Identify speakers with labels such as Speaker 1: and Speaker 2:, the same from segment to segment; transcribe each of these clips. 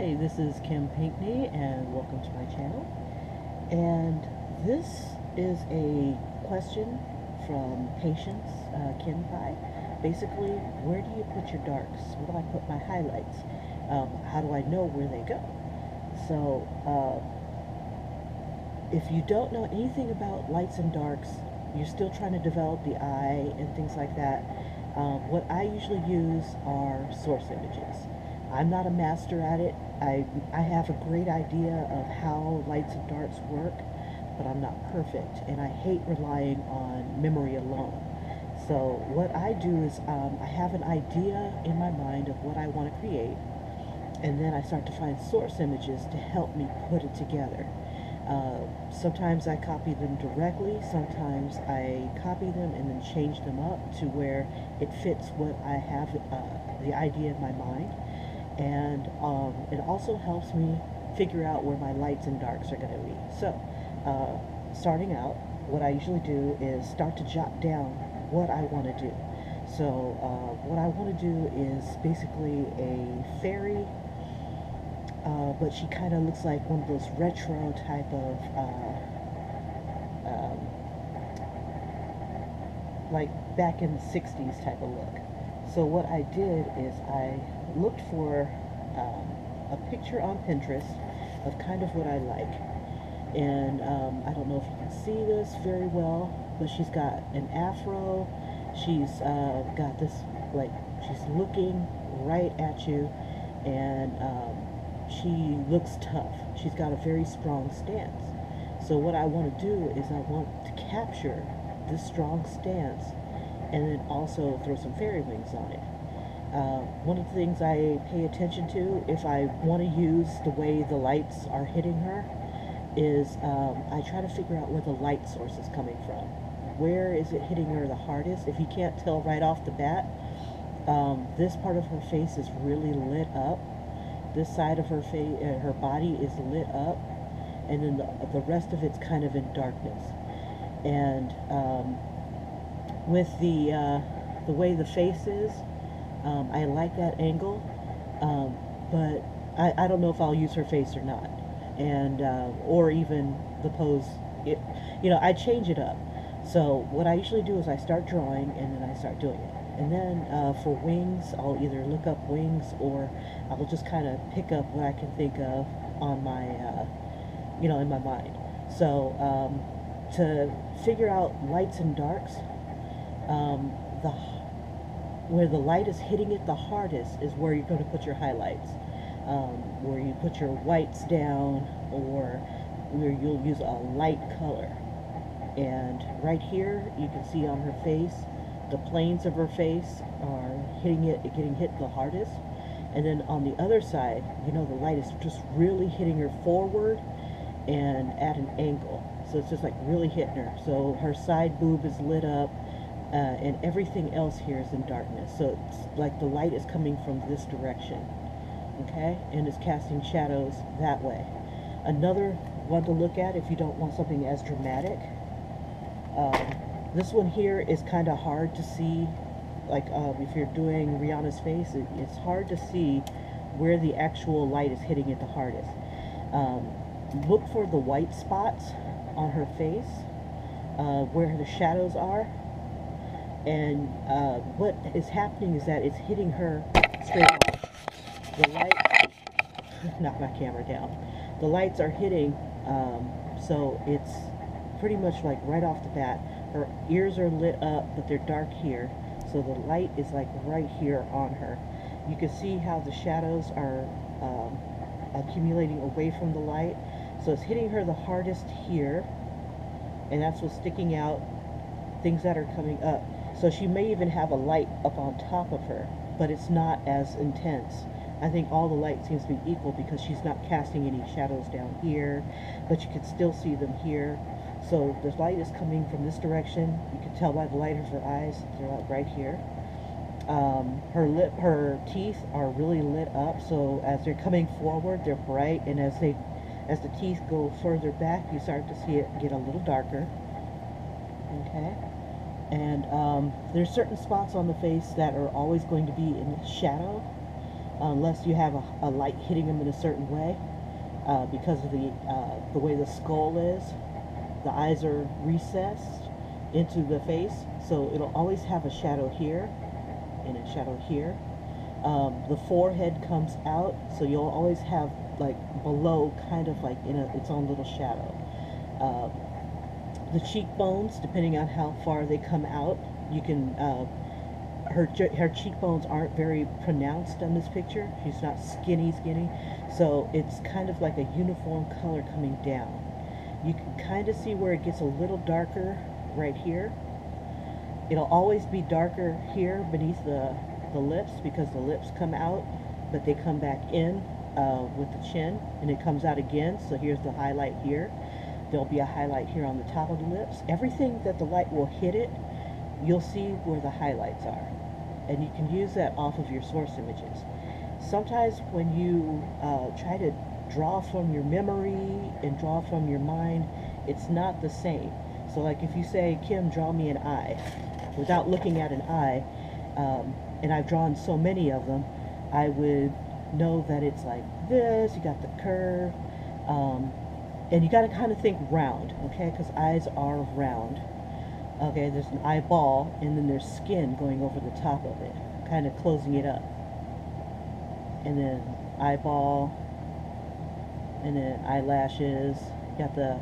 Speaker 1: Hi, this is Kim Pinkney and welcome to my channel. And this is a question from Patience Quienpai. Basically, where do you put your darks? Where do I put my highlights? How do I know where they go? So, if you don't know anything about lights and darks, you're still trying to develop the eye and things like that, what I usually use are source images. I'm not a master at it. I have a great idea of how lights and darks work, but I'm not perfect, and I hate relying on memory alone. So what I do is I have an idea in my mind of what I want to create, and then I start to find source images to help me put it together. Sometimes I copy them directly, sometimes I copy them and then change them up to where it fits what I have, the idea in my mind. And it also helps me figure out where my lights and darks are going to be. So, starting out, what I usually do is start to jot down what I want to do. So, what I want to do is basically a fairy, but she kind of looks like one of those retro type of, like back in the 60s type of look. So what I did is I looked for a picture on Pinterest of kind of what I like. And I don't know if you can see this very well, but she's got an afro. She's got this, like, she's looking right at you, and she looks tough. She's got a very strong stance. So what I want to do is I want to capture this strong stance and then also throw some fairy wings on it. One of the things I pay attention to if I want to use the way the lights are hitting her is I try to figure out where the light source is coming from. Where is it hitting her the hardest? If you can't tell right off the bat, this part of her face is really lit up. This side of her face, her body is lit up, and then the rest of it's kind of in darkness. And with the way the face is, I like that angle, but I don't know if I'll use her face or not, and or even the pose. I change it up. So what I usually do is I start drawing and then I start doing it. And then for wings, I'll either look up wings or I'll just kind of pick up what I can think of on my, in my mind. So to figure out lights and darks, where the light is hitting it the hardest is where you're going to put your highlights. Where you put your whites down, or where you'll use a light color. And right here, you can see on her face, the planes of her face are getting hit the hardest. And then on the other side, the light is just really hitting her forward and at an angle. So it's just like really hitting her. So her side boob is lit up, and everything else here is in darkness. So it's like the light is coming from this direction, okay? And it's casting shadows that way. Another one to look at if you don't want something as dramatic, this one here is kind of hard to see. Like if you're doing Rihanna's face, it's hard to see where the actual light is hitting it the hardest. Look for the white spots on her face, where the shadows are. And what is happening is that it's hitting her straight off. The light, knock my camera down. The lights are hitting, so it's pretty much like right off the bat. Her ears are lit up, but they're dark here. So the light is like right here on her. You can see how the shadows are accumulating away from the light. So it's hitting her the hardest here, and that's what's sticking out, things that are coming up. So she may even have a light up on top of her, but it's not as intense. I think all the light seems to be equal because she's not casting any shadows down here, but you can still see them here. So the light is coming from this direction. You can tell by the light of her eyes, they're like right here. Her teeth are really lit up, so as they're coming forward, they're bright, and as the teeth go further back, you start to see it get a little darker. Okay? And there's certain spots on the face that are always going to be in shadow, unless you have a light hitting them in a certain way, because of the way the skull is. The eyes are recessed into the face, so it'll always have a shadow here and a shadow here. The forehead comes out, so you'll always have like below kind of like in its own little shadow. The cheekbones, depending on how far they come out, you can her cheekbones aren't very pronounced on this picture. She's not skinny, so it's kind of like a uniform color coming down. You can kind of see where it gets a little darker right here. It'll always be darker here beneath the lips, because the lips come out, but they come back in with the chin, and it comes out again. So here's the highlight here. There'll be a highlight here on the top of the lips. Everything that the light will hit it, you'll see where the highlights are. And you can use that off of your source images. Sometimes when you try to draw from your memory and draw from your mind, it's not the same. So like if you say, Kim, draw me an eye, without looking at an eye, and I've drawn so many of them, I would know that it's like this, you got the curve, and you got to kind of think round, okay, because eyes are round. Okay, there's an eyeball, and then there's skin going over the top of it, kind of closing it up. And then eyeball, and then eyelashes, got the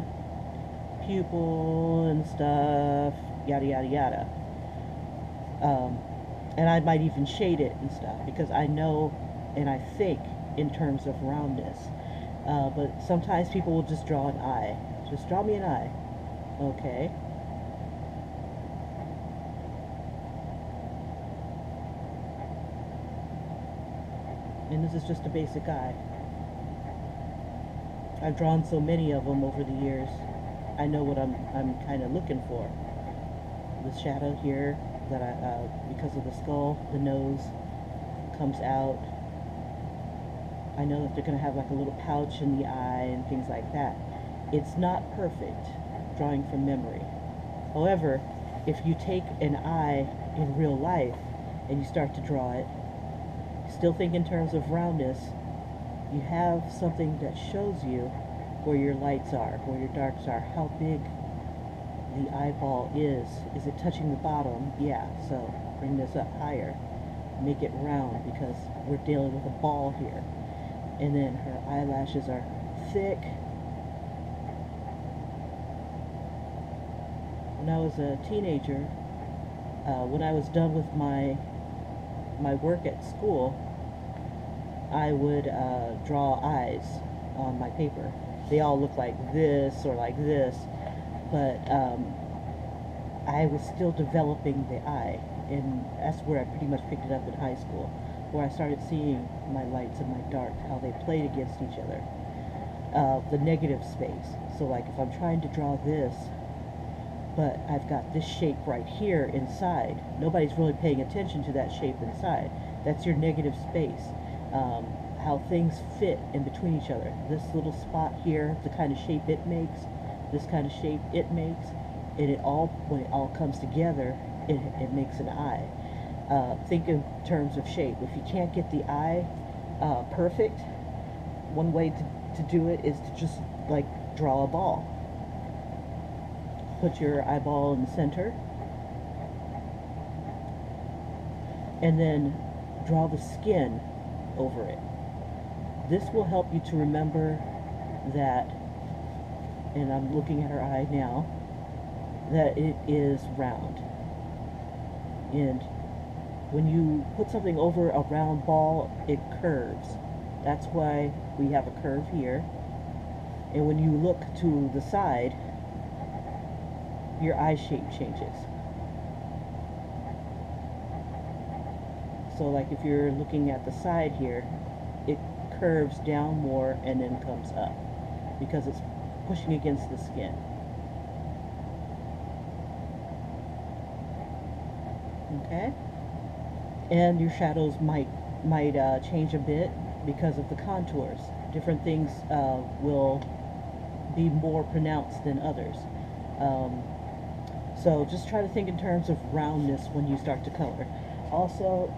Speaker 1: pupil and stuff, yada yada yada. And I might even shade it and stuff, because I know and I think in terms of roundness. But sometimes people will just draw an eye. Just draw me an eye. Okay. And this is just a basic eye. I've drawn so many of them over the years. I know what I'm kind of looking for. The shadow here, that because of the skull, the nose comes out. I know that they're going to have like a little pouch in the eye and things like that. It's not perfect drawing from memory. However, if you take an eye in real life and you start to draw it, still think in terms of roundness, you have something that shows you where your lights are, where your darks are, how big the eyeball is. Is it touching the bottom? Yeah, so bring this up higher. Make it round, because we're dealing with a ball here. And then her eyelashes are thick. When I was a teenager, when I was done with my work at school, I would draw eyes on my paper. They all look like this or like this, but I was still developing the eye, and that's where I pretty much picked it up in high school, where I started seeing my lights and my darks, how they played against each other. The negative space. So like if I'm trying to draw this, but I've got this shape right here inside, nobody's really paying attention to that shape inside. That's your negative space. How things fit in between each other. This little spot here, the kind of shape it makes, this kind of shape it makes, and it all, when it all comes together, it makes an eye. Think in terms of shape. If you can't get the eye perfect, one way to do it is to just like draw a ball. Put your eyeball in the center, and then draw the skin over it. This will help you to remember that, and I'm looking at her eye now, that it is round. And when you put something over a round ball, it curves. That's why we have a curve here. And when you look to the side, your eye shape changes. So like if you're looking at the side here, it curves down more and then comes up, because it's pushing against the skin. Okay? And your shadows might change a bit because of the contours. Different things will be more pronounced than others. So just try to think in terms of roundness when you start to color. Also,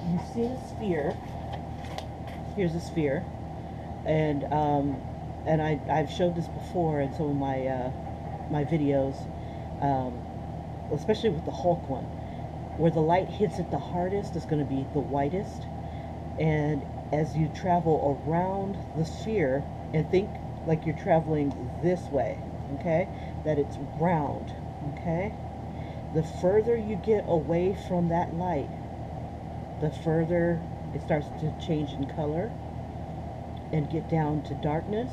Speaker 1: you see a sphere. Here's a sphere, and I've showed this before in some of my videos, um, especially with the Hulk one, where the light hits it the hardest is going to be the whitest, and as you travel around the sphere, and think like you're traveling this way, okay, that it's round, okay, the further you get away from that light, the further it starts to change in color and get down to darkness,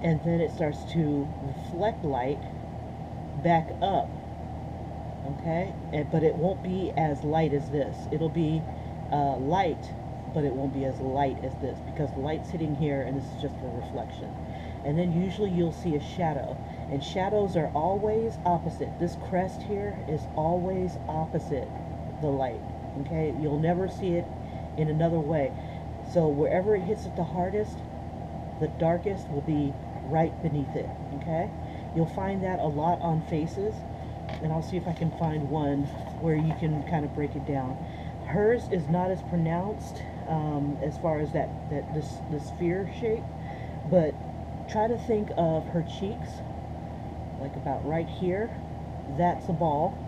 Speaker 1: and then it starts to reflect light back up, okay, but it won't be as light as this. It'll be light, but it won't be as light as this, because the light's hitting here and this is just a reflection. And then usually you'll see a shadow, and shadows are always opposite. This crest here is always opposite the light, okay? You'll never see it in another way. So wherever it hits it the hardest, the darkest will be right beneath it, okay? You'll find that a lot on faces, and I'll see if I can find one where you can kind of break it down. Hers is not as pronounced as far as this sphere shape, but try to think of her cheeks, like about right here. That's a ball.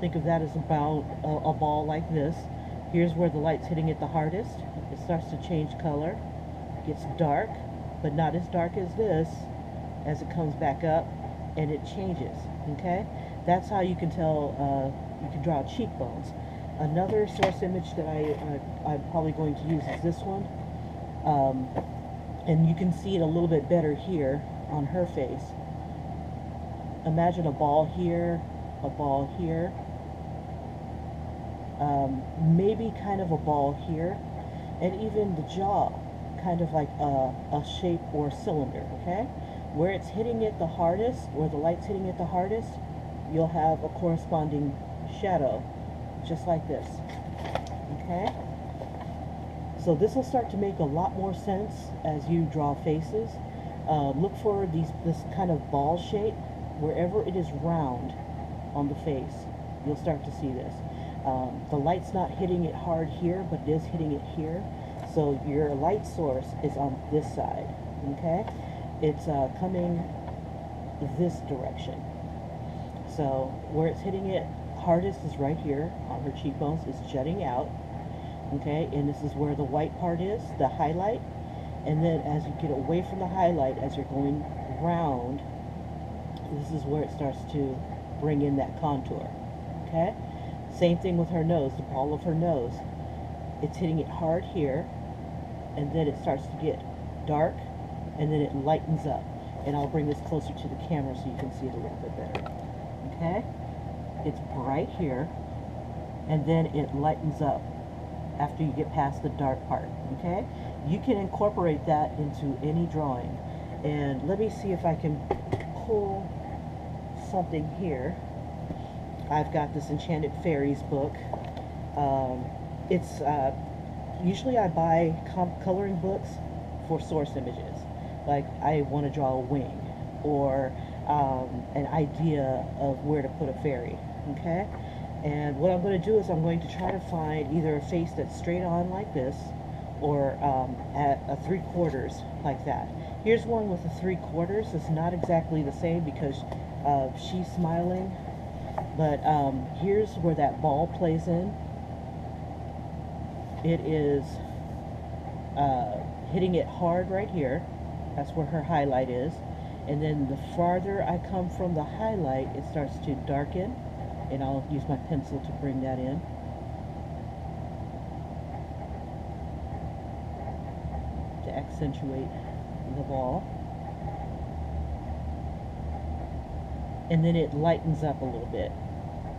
Speaker 1: Think of that as about a ball like this. Here's where the light's hitting it the hardest. It starts to change color, gets dark, but not as dark as this. As it comes back up, and it changes, okay? That's how you can tell, you can draw cheekbones. Another source image that I'm probably going to use is this one. And you can see it a little bit better here on her face. Imagine a ball here, maybe kind of a ball here, and even the jaw, kind of like a shape or cylinder, okay? Where it's hitting it the hardest, where the light's hitting it the hardest, you'll have a corresponding shadow, just like this, okay? So this will start to make a lot more sense as you draw faces. Look for this kind of ball shape. Wherever it is round on the face, you'll start to see this. The light's not hitting it hard here, but it is hitting it here. So your light source is on this side, okay? It's coming this direction. So where it's hitting it hardest is right here on her cheekbones. It's jutting out, okay? And this is where the white part is, the highlight. And then as you get away from the highlight, as you're going round, this is where it starts to bring in that contour, okay? Same thing with her nose, the ball of her nose. It's hitting it hard here, and then it starts to get dark, and then it lightens up. And I'll bring this closer to the camera so you can see it a little bit better. Okay? It's bright here, and then it lightens up after you get past the dark part. Okay? You can incorporate that into any drawing. And let me see if I can pull something here. I've got this Enchanted Fairies book. Usually I buy coloring books for source images. Like I want to draw a wing or an idea of where to put a fairy, okay? And what I'm going to do is I'm going to try to find either a face that's straight on like this or at a 3/4 like that. Here's one with a 3/4. It's not exactly the same because she's smiling, but here's where that ball plays in. It is hitting it hard right here. That's where her highlight is. And then the farther I come from the highlight, it starts to darken. And I'll use my pencil to bring that in. To accentuate the ball. And then it lightens up a little bit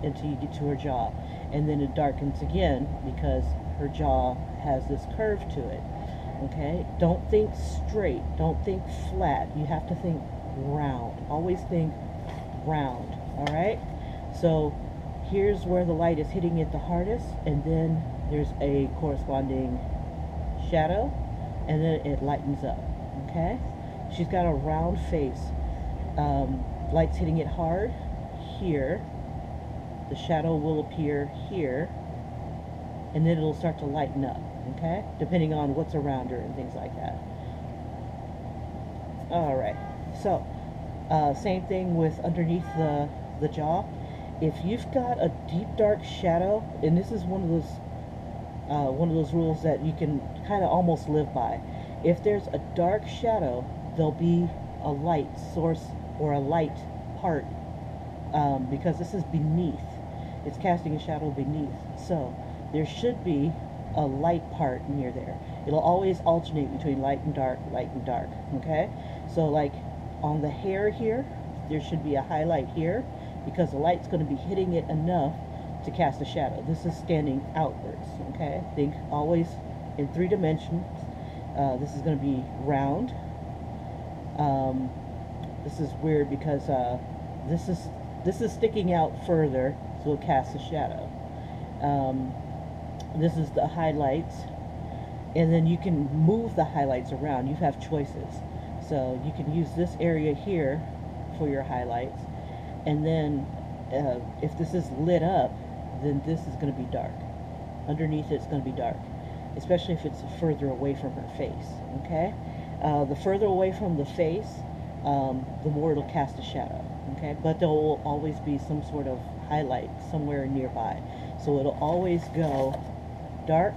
Speaker 1: until you get to her jaw. And then it darkens again because her jaw has this curve to it. Okay? Don't think straight. Don't think flat. You have to think round. Always think round. Alright? So here's where the light is hitting it the hardest, and then there's a corresponding shadow, and then it lightens up. Okay? She's got a round face. Light's hitting it hard here. The shadow will appear here, and then it'll start to lighten up. okay? Depending on what's around her and things like that. All right, so same thing with underneath the jaw. If you've got a deep dark shadow, and this is one of those rules that you can kind of almost live by. If there's a dark shadow, there'll be a light source or a light part, because this is beneath. It's casting a shadow beneath. So there should be a light part near there. It'll always alternate between light and dark, okay? So like on the hair here, there should be a highlight here because the light's going to be hitting it enough to cast a shadow. This is standing outwards, okay? Think always in 3 dimensions. This is going to be round. This is weird because this is sticking out further, so it casts a shadow. This is the highlights, and then you can move the highlights around. You have choices, so you can use this area here for your highlights, and then if this is lit up, then this is going to be dark. Underneath it's going to be dark, especially if it's further away from her face, okay? The further away from the face, the more it'll cast a shadow, okay? But there will always be some sort of highlight somewhere nearby. So it'll always go dark,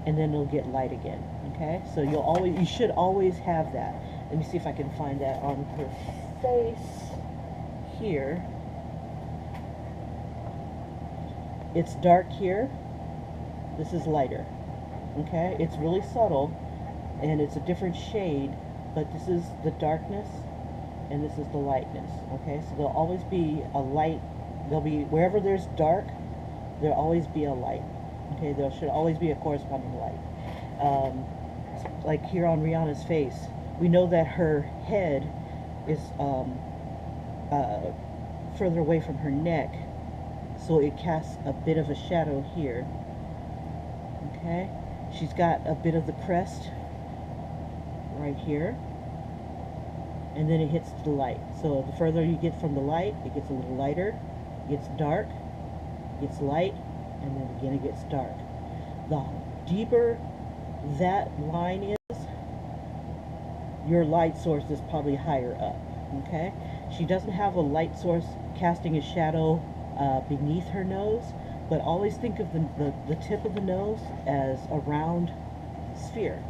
Speaker 1: and then it'll get light again, okay? So you should always have that. Let me see if I can find that on her face here. It's dark here. This is lighter, okay? It's really subtle, and it's a different shade, but this is the darkness, and this is the lightness, okay? So there'll always be a light. There'll be, wherever there's dark, there'll always be a light, okay? There should always be a corresponding light. Like here on Rihanna's face, we know that her head is further away from her neck, so it casts a bit of a shadow here, okay? She's got a bit of the crest right here, and then it hits the light. So the further you get from the light, it gets a little lighter, it gets dark, it gets light, and then again it gets dark. The deeper that line is, your light source is probably higher up, okay? She doesn't have a light source casting a shadow beneath her nose, but always think of the tip of the nose as a round sphere.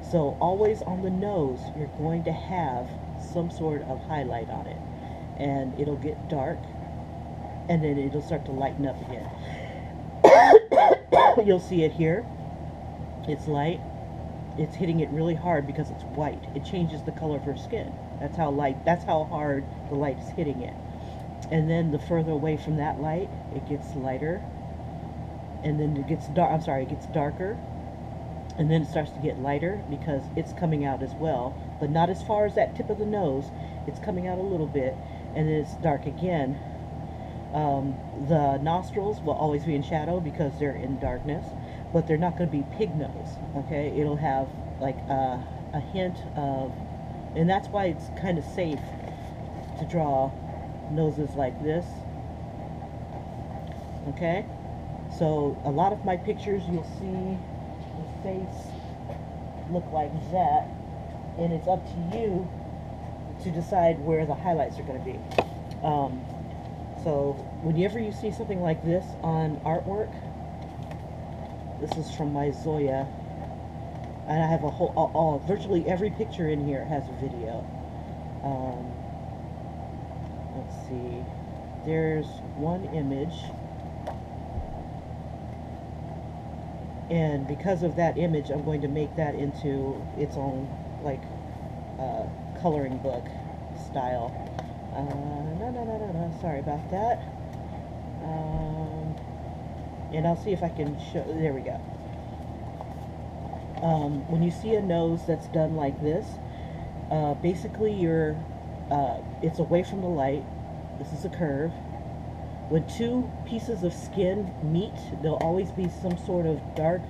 Speaker 1: So always on the nose, you're going to have some sort of highlight on it, and it'll get dark, and then it'll start to lighten up again. You'll see it here. It's light. It's hitting it really hard because it's white. It changes the color of her skin. That's how hard the light is hitting it. And then the further away from that light, it gets lighter, and then it gets dark. It gets darker, and then it starts to get lighter because it's coming out as well, but not as far as that tip of the nose. It's coming out a little bit, and then it's dark again. The nostrils will always be in shadow because they're in darkness, but they're not going to be pig nose, okay? It'll have like a hint of, and that's why it's kind of safe to draw noses like this, okay? So a lot of my pictures, you'll see the face look like that, and it's up to you to decide where the highlights are going to be. So whenever you see something like this on artwork, this is from my Zoya, and I have a whole, virtually every picture in here has a video. Let's see, there's one image, and because of that image, I'm going to make that into its own, like, coloring book style. No, sorry about that. And I'll see if I can show, there we go. When you see a nose that's done like this, basically it's away from the light. This is a curve. When two pieces of skin meet, there'll always be some sort of dark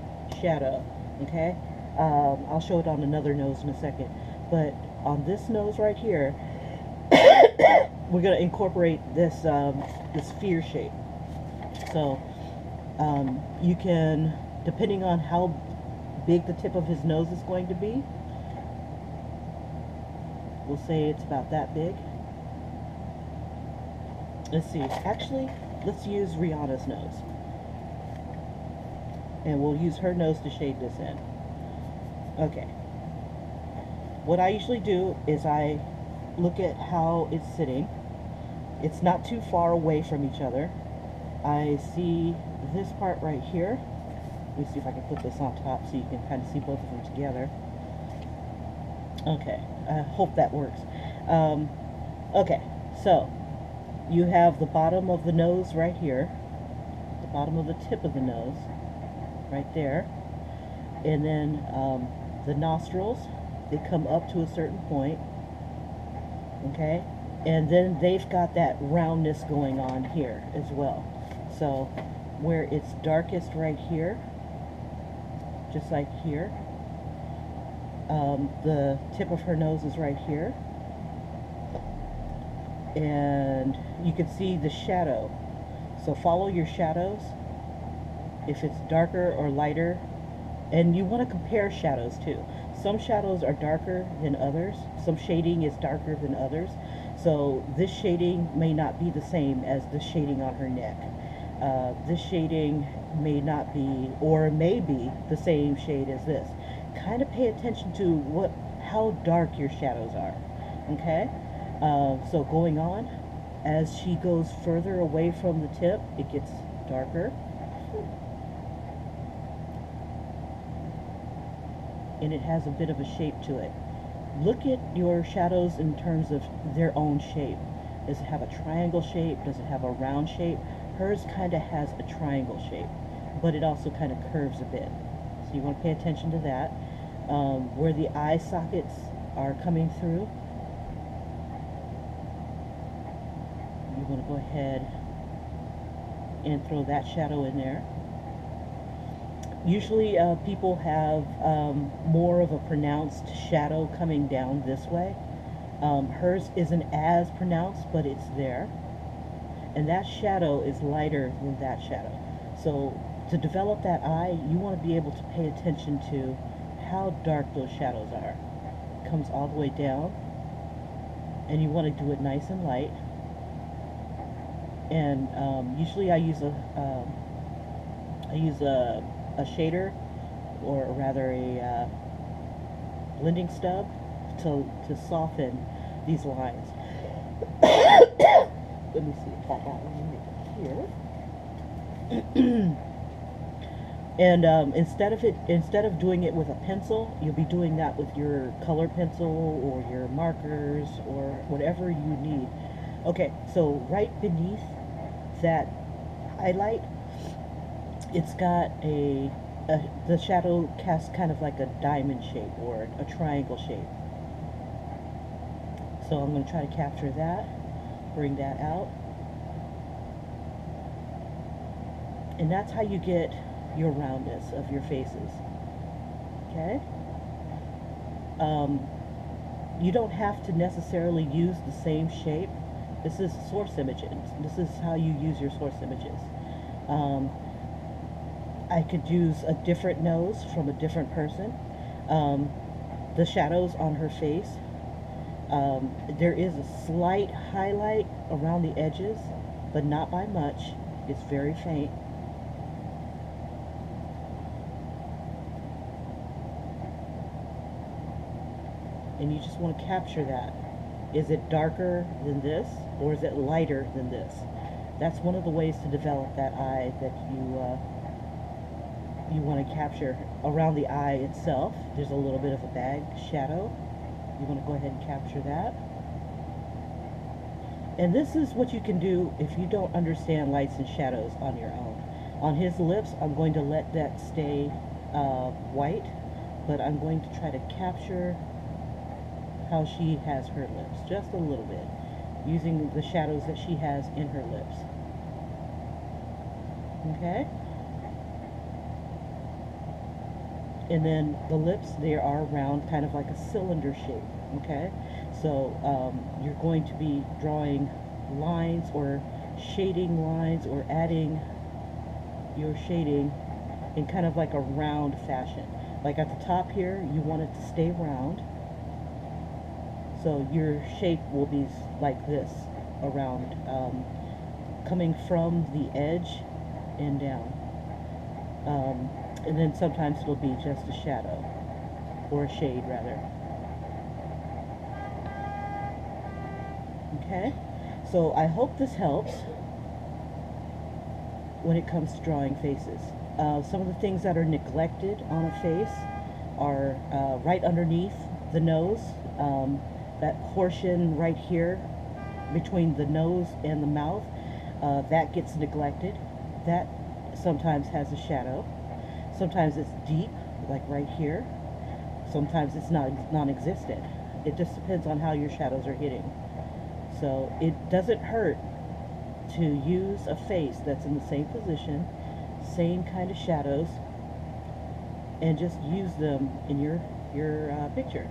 Speaker 1: shadow, okay? I'll show it on another nose in a second. But on this nose right here, we're going to incorporate this, this sphere shape. So you can depending on how big the tip of his nose is going to be, we'll say it's about that big. Let's see, actually, let's use Rihanna's nose. And we'll use her nose to shade this in. Okay. What I usually do is I look at how it's sitting. It's not too far away from each other. I see this part right here. Let me see if I can put this on top so you can kind of see both of them together. Okay, I hope that works. Okay, so you have the bottom of the nose right here, the bottom of the tip of the nose right there, and then the nostrils, they come up to a certain point, okay, and then they've got that roundness going on here as well. So where it's darkest right here, just like here, the tip of her nose is right here, and you can see the shadow. So follow your shadows, if it's darker or lighter, and you want to compare shadows too. Some shadows are darker than others, some shading is darker than others, so this shading may not be the same as the shading on her neck. This shading may not be, or may be, the same shade as this. Kind of pay attention to how dark your shadows are, okay? So going on, as she goes further away from the tip, it gets darker. And it has a bit of a shape to it. Look at your shadows in terms of their own shape. Does it have a triangle shape? Does it have a round shape? Hers kind of has a triangle shape, but it also kind of curves a bit. So you want to pay attention to that. Where the eye sockets are coming through, you want to go ahead and throw that shadow in there. Usually people have more of a pronounced shadow coming down this way. Hers isn't as pronounced, but it's there. And that shadow is lighter than that shadow. So to develop that eye, you want to be able to pay attention to how dark those shadows are. It comes all the way down, and you want to do it nice and light. And usually I use a shader, or rather a blending stub, to soften these lines. Let me see if I got one here. And instead of doing it with a pencil, you'll be doing that with your color pencil or your markers or whatever you need. Okay, so right beneath that highlight, it's got the shadow casts kind of like a diamond shape or a triangle shape. So I'm going to try to capture that, bring that out. And that's how you get your roundness of your faces. Okay? You don't have to necessarily use the same shape. This is source images. This is how you use your source images. I could use a different nose from a different person. The shadows on her face, there is a slight highlight around the edges, but not by much. It's very faint. And you just want to capture that. Is it darker than this, or is it lighter than this? That's one of the ways to develop that eye that you want to capture. Around the eye itself, there's a little bit of a bag shadow. You want to go ahead and capture that. And this is what you can do if you don't understand lights and shadows on your own. On his lips, I'm going to let that stay white, but I'm going to try to capture how she has her lips, just a little bit, using the shadows that she has in her lips. Okay? And then the lips, they are round, kind of like a cylinder shape. Okay? So you're going to be drawing lines or shading lines or adding your shading in kind of like a round fashion. Like at the top here, you want it to stay round. So your shape will be like this, around, coming from the edge and down. And then sometimes it'll be just a shadow, or a shade rather. Okay, so I hope this helps when it comes to drawing faces. Some of the things that are neglected on a face are right underneath the nose, that portion right here between the nose and the mouth, that gets neglected. That sometimes has a shadow. Sometimes it's deep, like right here. Sometimes it's not non-existent. It just depends on how your shadows are hitting. So it doesn't hurt to use a face that's in the same position, same kind of shadows, and just use them in your picture.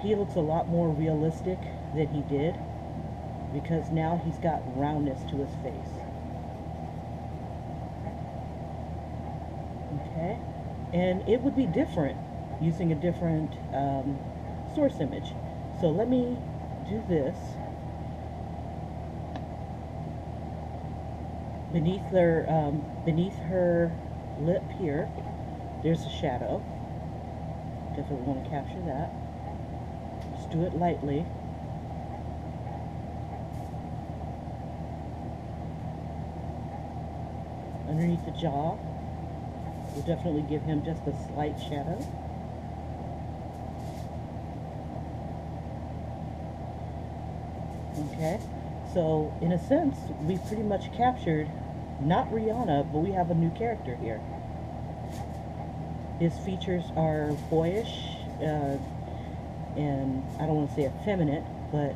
Speaker 1: He looks a lot more realistic than he did, because now he's got roundness to his face. Okay, and it would be different using a different source image. So let me do this. Beneath her lip here, there's a shadow. Definitely want to capture that. Just do it lightly. Underneath the jaw, we'll definitely give him just a slight shadow. Okay, so in a sense, we've pretty much captured, not Rihanna, but we have a new character here. His features are boyish, and I don't want to say effeminate, but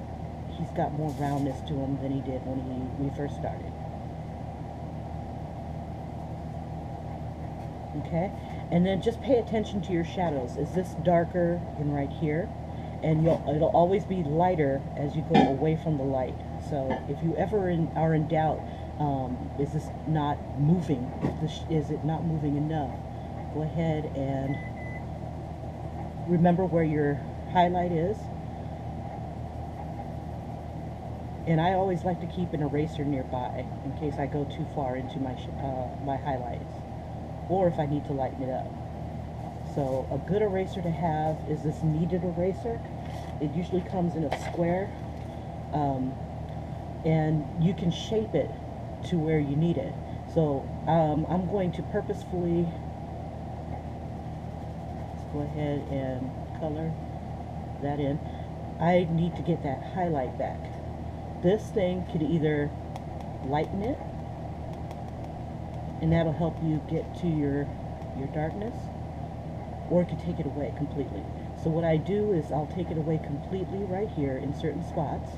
Speaker 1: he's got more roundness to him than he did when we first started. Okay, and then just pay attention to your shadows. Is this darker than right here? And it'll always be lighter as you go away from the light. So if you ever are in doubt, is this not moving? Is it not moving enough? Go ahead and remember where your highlight is. And I always like to keep an eraser nearby in case I go too far into my highlights, or if I need to lighten it up. So a good eraser to have is this kneaded eraser. It usually comes in a square, and you can shape it to where you need it. So I'm going to purposefully, let's go ahead and color that in. I need to get that highlight back. This thing could either lighten it, and that'll help you get to your darkness, or it could take it away completely. So what I do is I'll take it away completely right here in certain spots,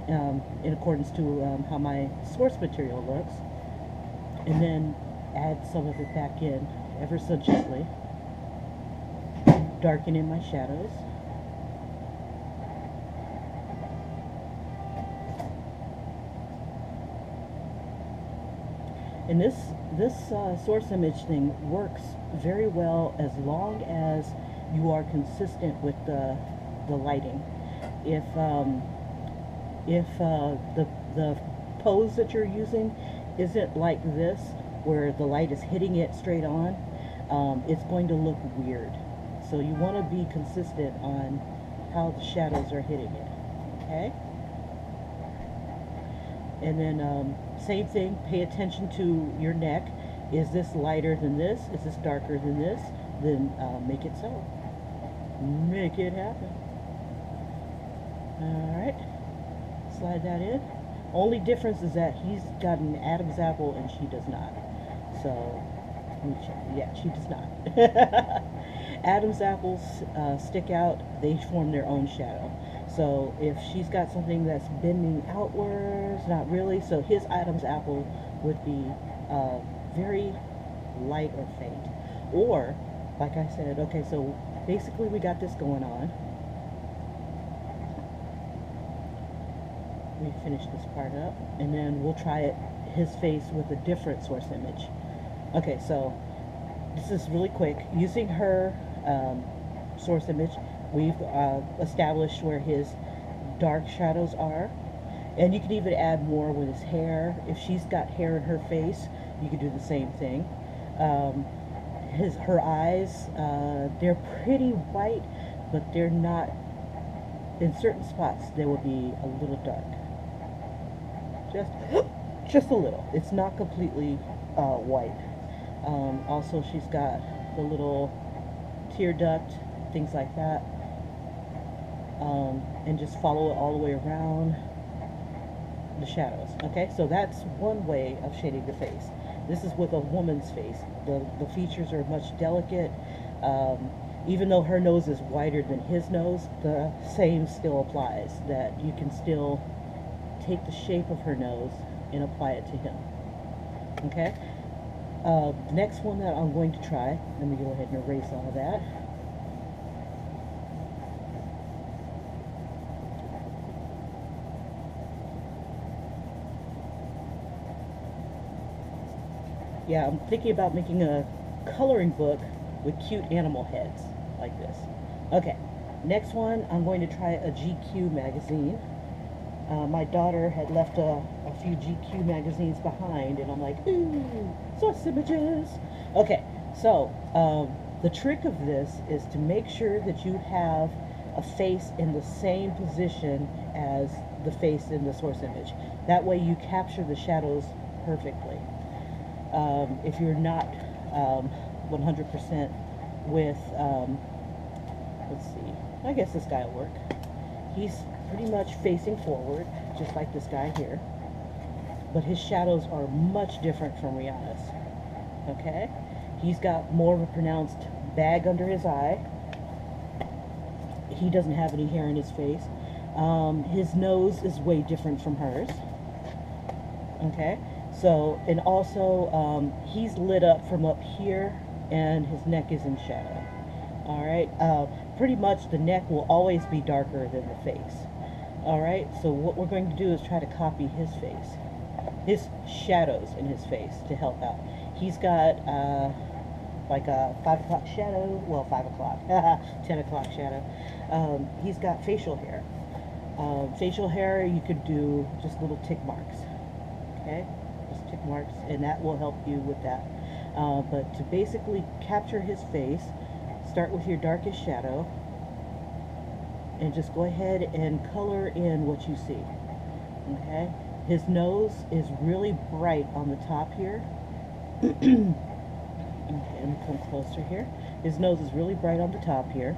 Speaker 1: in accordance to how my source material looks, and then add some of it back in ever so gently, darken in my shadows. And this source image thing works very well as long as you are consistent with the lighting. If the pose that you're using isn't like this, where the light is hitting it straight on, it's going to look weird. So you want to be consistent on how the shadows are hitting it. Okay? And then same thing, pay attention to your neck. Is this lighter than this? Is this darker than this? Then make it so. Make it happen. Alright, slide that in. Only difference is that he's got an Adam's apple and she does not. So, yeah, she does not. Adam's apples stick out, they form their own shadow. So if she's got something that's bending outwards, not really, so his Adam's apple would be very light or faint. Or, like I said, okay, so basically we got this going on. We finish this part up, and then we'll try his face with a different source image. Okay, so this is really quick. Using her source image, we've established where his dark shadows are. And you can even add more with his hair. If she's got hair in her face, you can do the same thing. Um, her eyes, they're pretty white, but they're not, in certain spots, they will be a little dark. Just, just a little. It's not completely white. Also, she's got the little tear duct, things like that. And just follow it all the way around the shadows. Okay, so that's one way of shading the face. This is with a woman's face. The features are much delicate. Even though her nose is wider than his nose, the same still applies, that you can still take the shape of her nose and apply it to him. Okay? The next one that I'm going to try, let me go ahead and erase all of that. Yeah, I'm thinking about making a coloring book with cute animal heads like this. Okay, next one, I'm going to try a GQ magazine. My daughter had left a few GQ magazines behind, and I'm like, ooh, source images. Okay, so the trick of this is to make sure that you have a face in the same position as the face in the source image. That way you capture the shadows perfectly. If you're not 100% with, let's see, I guess this guy will work. He's pretty much facing forward, just like this guy here. But his shadows are much different from Rihanna's. Okay? He's got more of a pronounced bag under his eye. He doesn't have any hair in his face. His nose is way different from hers. Okay? So, and also, he's lit up from up here, and his neck is in shadow. Alright? Pretty much the neck will always be darker than the face. Alright? So what we're going to do is try to copy his face. His shadows in his face to help out. He's got, like a 5 o'clock shadow. Well, 5 o'clock. 10 o'clock shadow. He's got facial hair. Facial hair, you could do just little tick marks. Okay? Just tick marks, and that will help you with that. But to basically capture his face, start with your darkest shadow and just go ahead and color in what you see. Okay? His nose is really bright on the top here. Okay, let me come closer here. His nose is really bright on the top here.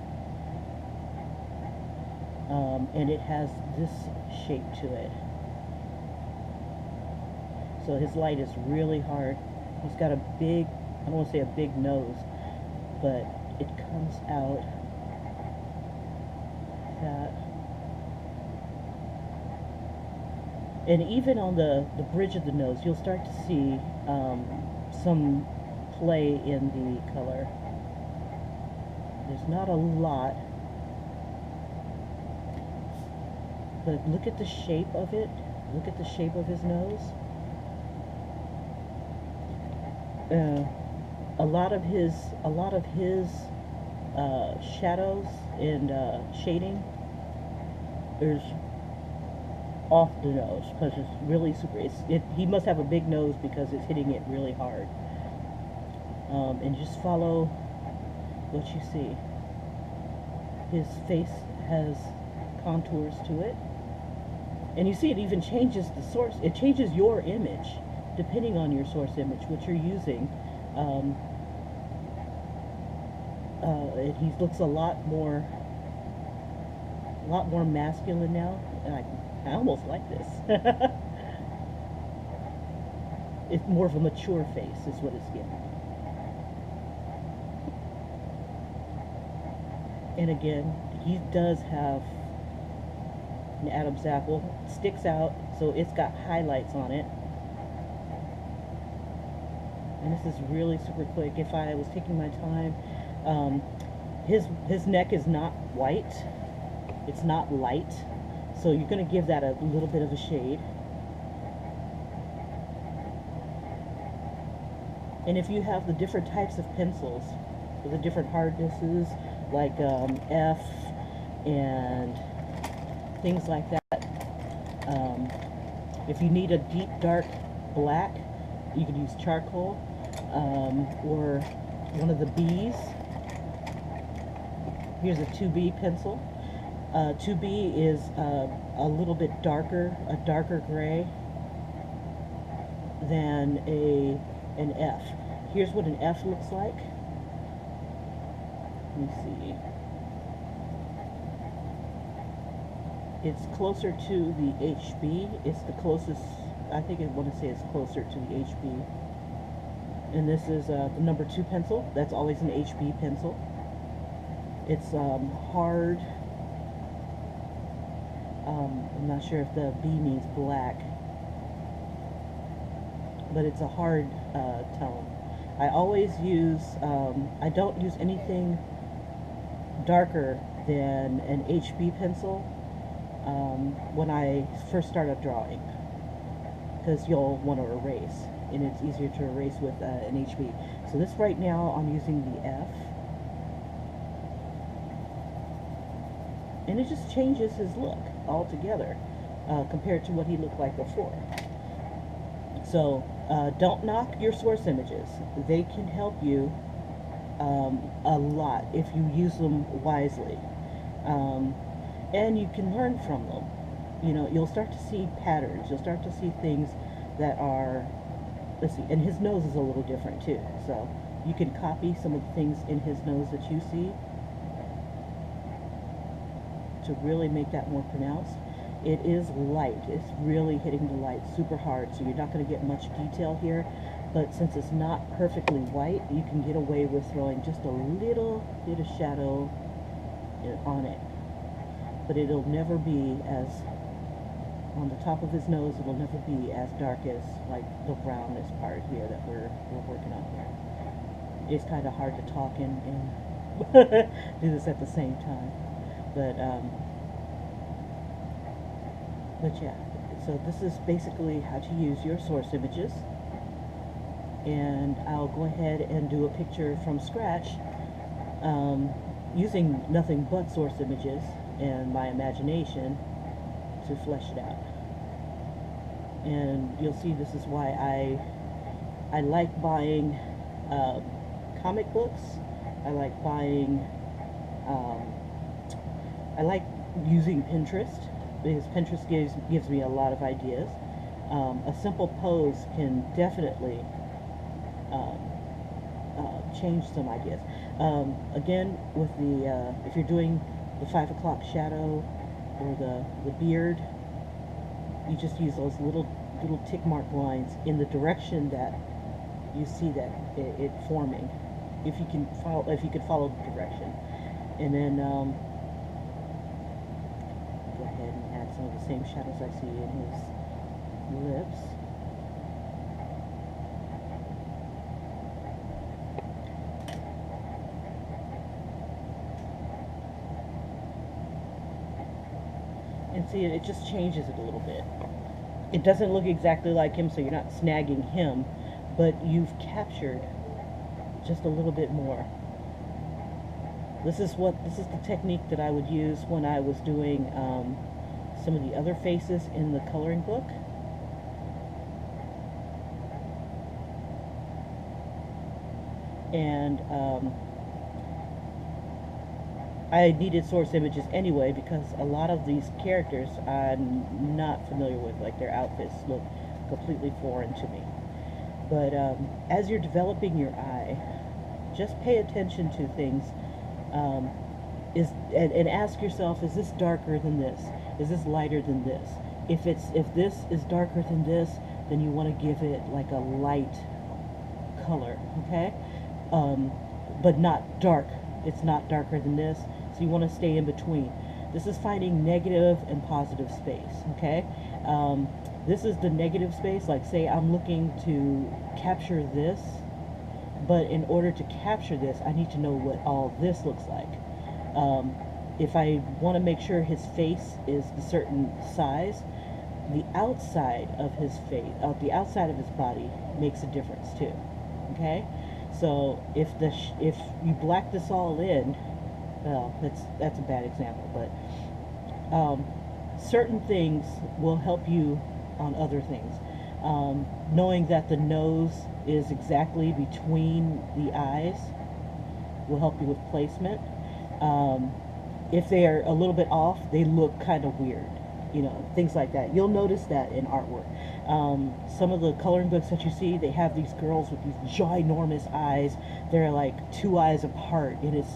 Speaker 1: And it has this shape to it. So his light is really hard. He's got a big, I don't want to say a big nose, but it comes out that. And even on the bridge of the nose, you'll start to see some play in the color. There's not a lot, but look at the shape of it. Look at the shape of his nose. A lot of his shadows and shading is off the nose because it's really super. He must have a big nose because it's hitting it really hard. And just follow what you see. His face has contours to it, and you see it even changes the source. It changes your image depending on your source image, which you're using. He looks a lot more masculine now, and I almost like this. It's more of a mature face is what it's giving. And again, he does have an Adam's apple. It sticks out, so it's got highlights on it. And this is really super quick. If I was taking my time, his neck is not white. It's not light. So you're going to give that a little bit of a shade. And if you have the different types of pencils, with the different hardnesses, like F and things like that, um, if you need a deep dark black, you can use charcoal, or one of the B's. Here's a 2B pencil. 2B is a little bit darker, a darker gray than an F. Here's what an F looks like. Let me see. It's closer to the HB. It's the closest, I think I want to say it's closer to the HB. And this is the number 2 pencil. That's always an HB pencil. It's hard. I'm not sure if the B means black, but it's a hard tone. I always use, I don't use anything darker than an HB pencil when I first start up drawing, because you'll want to erase, and it's easier to erase with an HB. So this right now I'm using the F, and it just changes his look altogether compared to what he looked like before. So don't knock your source images. They can help you a lot if you use them wisely. And you can learn from them. You know, you'll start to see patterns. You'll start to see things that are, let's see, and his nose is a little different too. So you can copy some of the things in his nose that you see to really make that more pronounced. It is light. It's really hitting the light super hard, so you're not going to get much detail here. But since it's not perfectly white, you can get away with throwing just a little bit of shadow on it. But it'll never be as, on the top of his nose, it'll never be as dark as like the brownness part here that we're working on here. It's kind of hard to talk and do this at the same time. But yeah, so this is basically how to use your source images. And I'll go ahead and do a picture from scratch using nothing but source images and my imagination to flesh it out. And you'll see this is why I like buying comic books. I like buying, I like using Pinterest, because Pinterest gives me a lot of ideas. A simple pose can definitely change some ideas. Again, with the if you're doing the 5 o'clock shadow or the beard, you just use those little tick mark lines in the direction that you see that it forming. If you could follow the direction, and then go ahead and add some of the same shadows I see in his lips. And see, it just changes it a little bit. It doesn't look exactly like him, so you're not snagging him, but you've captured just a little bit more. This is the technique that I would use when I was doing some of the other faces in the coloring book. And I needed source images anyway, because a lot of these characters I'm not familiar with. Like, their outfits look completely foreign to me. But as you're developing your eye, just pay attention to things, and ask yourself, is this darker than this? Is this lighter than this? If this is darker than this, then you want to give it like a light color, okay? But not dark. It's not darker than this, so you want to stay in between. This is finding negative and positive space, okay? This is the negative space. Like, say I'm looking to capture this, but in order to capture this, I need to know what all this looks like. If I want to make sure his face is a certain size, the outside of his face, the outside of his body makes a difference too. Okay, so if you black this all in, well, that's a bad example, but certain things will help you on other things. Knowing that the nose is exactly between the eyes will help you with placement. Um, if they're a little bit off, they look kind of weird, things like that. You'll notice that in artwork. Some of the coloring books that you see, they have these girls with these ginormous eyes. They're like 2 eyes apart, and it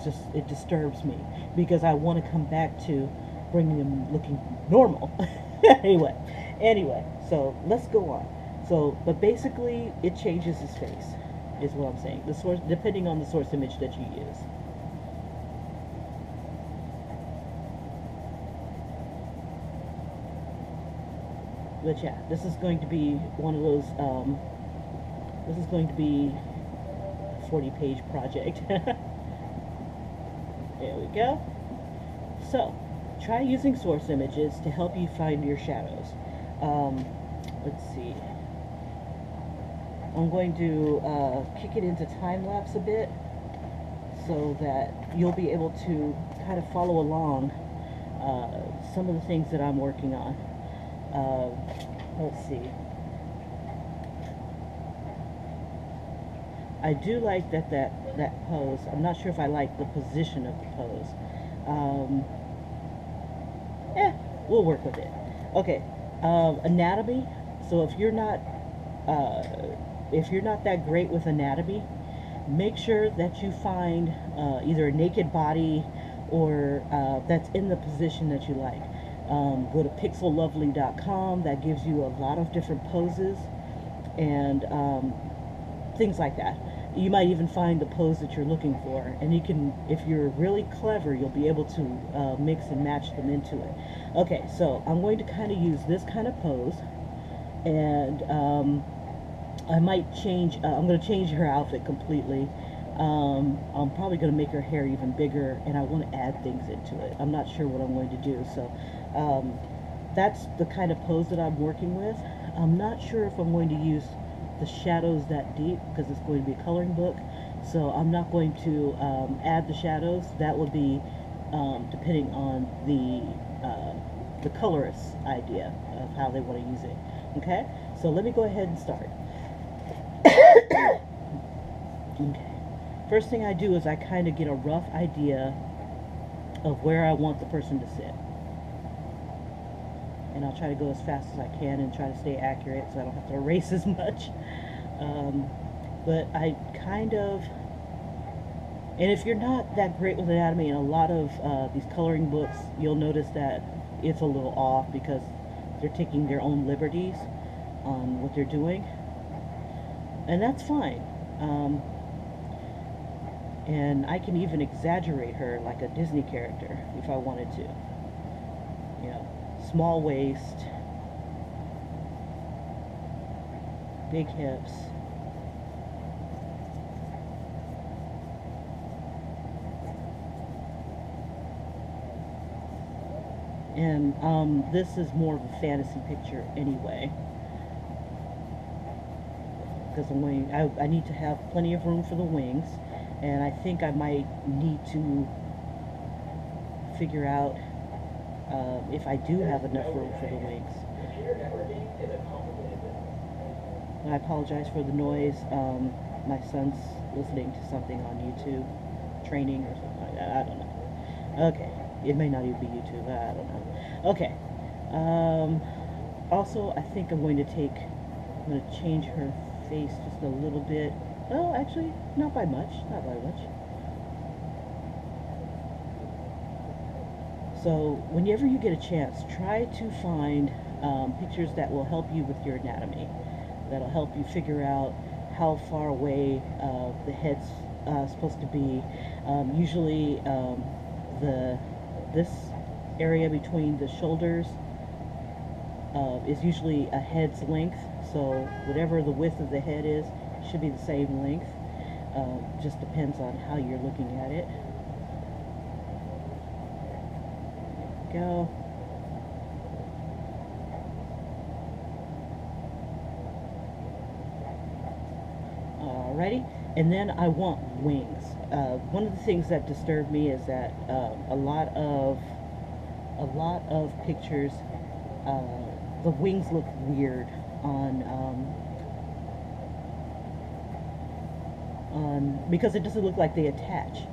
Speaker 1: disturbs me because I want to come back to bringing them looking normal. anyway, so let's go on. So, but basically, it changes his face, is what I'm saying. The source, depending on the source image that you use. But yeah, this is going to be one of those, this is going to be a 40-page project. There we go. So, try using source images to help you find your shadows. Let's see. I'm going to kick it into time-lapse a bit so that you'll be able to kind of follow along some of the things that I'm working on. Let's see. I do like that pose. I'm not sure if I like the position of the pose. We'll work with it. Okay. Anatomy. So if you're not that great with anatomy, make sure that you find either a naked body or that's in the position that you like. Go to pixellovely.com. That gives you a lot of different poses and things like that. You might even find the pose that you're looking for, and you can, if you're really clever, you'll be able to mix and match them into it. Okay, so I'm going to kind of use this kind of pose, and I might change, I'm going to change her outfit completely. I'm probably going to make her hair even bigger, and I want to add things into it. I'm not sure what I'm going to do, so that's the kind of pose that I'm working with. I'm not sure if I'm going to use the shadows that deep because it's going to be a coloring book, so I'm not going to add the shadows. That will be depending on the colorist's idea of how they want to use it. Okay, so let me go ahead and start. Okay. First thing I do is I kind of get a rough idea of where I want the person to sit. And I'll try to go as fast as I can and try to stay accurate so I don't have to erase as much. But I kind of, and if you're not that great with anatomy, in a lot of these coloring books, you'll notice that it's a little off because they're taking their own liberties on what they're doing. And that's fine. And I can even exaggerate her like a Disney character if I wanted to. You know, small waist, big hips. And this is more of a fantasy picture anyway. Because I need to have plenty of room for the wings. And I think I might need to figure out if I do have enough room for the wings. And I apologize for the noise. My son's listening to something on YouTube, training or something like that. I don't know. Okay. It may not even be YouTube. I don't know. Okay. Also, I think I'm going to change her face just a little bit. Well, actually, not by much. Not by much. So, whenever you get a chance, try to find pictures that will help you with your anatomy. That'll help you figure out how far away the head's supposed to be. Usually, this area between the shoulders is usually a head's length. So, whatever the width of the head is, should be the same length. Just depends on how you're looking at it. There we go. Alrighty, and then I want wings. One of the things that disturb me is that a lot of pictures, the wings look weird on because it doesn't look like they attach.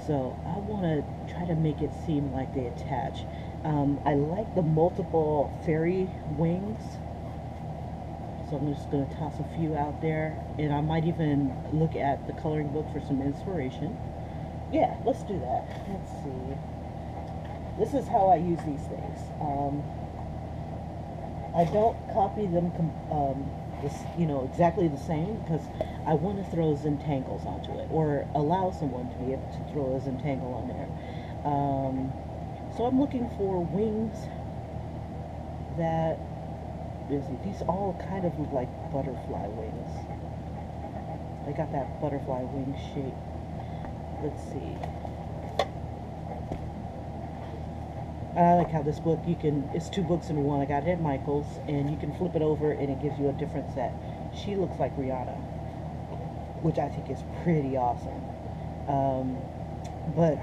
Speaker 1: So I want to try to make it seem like they attach. I like the multiple fairy wings, so I'm just going to toss a few out there, and I might even look at the coloring book for some inspiration. Yeah, let's do that. Let's see. This is how I use these things. I don't copy them exactly the same, because I want to throw Zentangles onto it, or allow someone to be able to throw a Zentangle on there. So I'm looking for wings that, these all kind of look like butterfly wings. They got that butterfly wing shape. Let's see. I like how this book, it's 2 books in one. I got it at Michael's, and you can flip it over and it gives you a different set. She looks like Rihanna, which I think is pretty awesome. But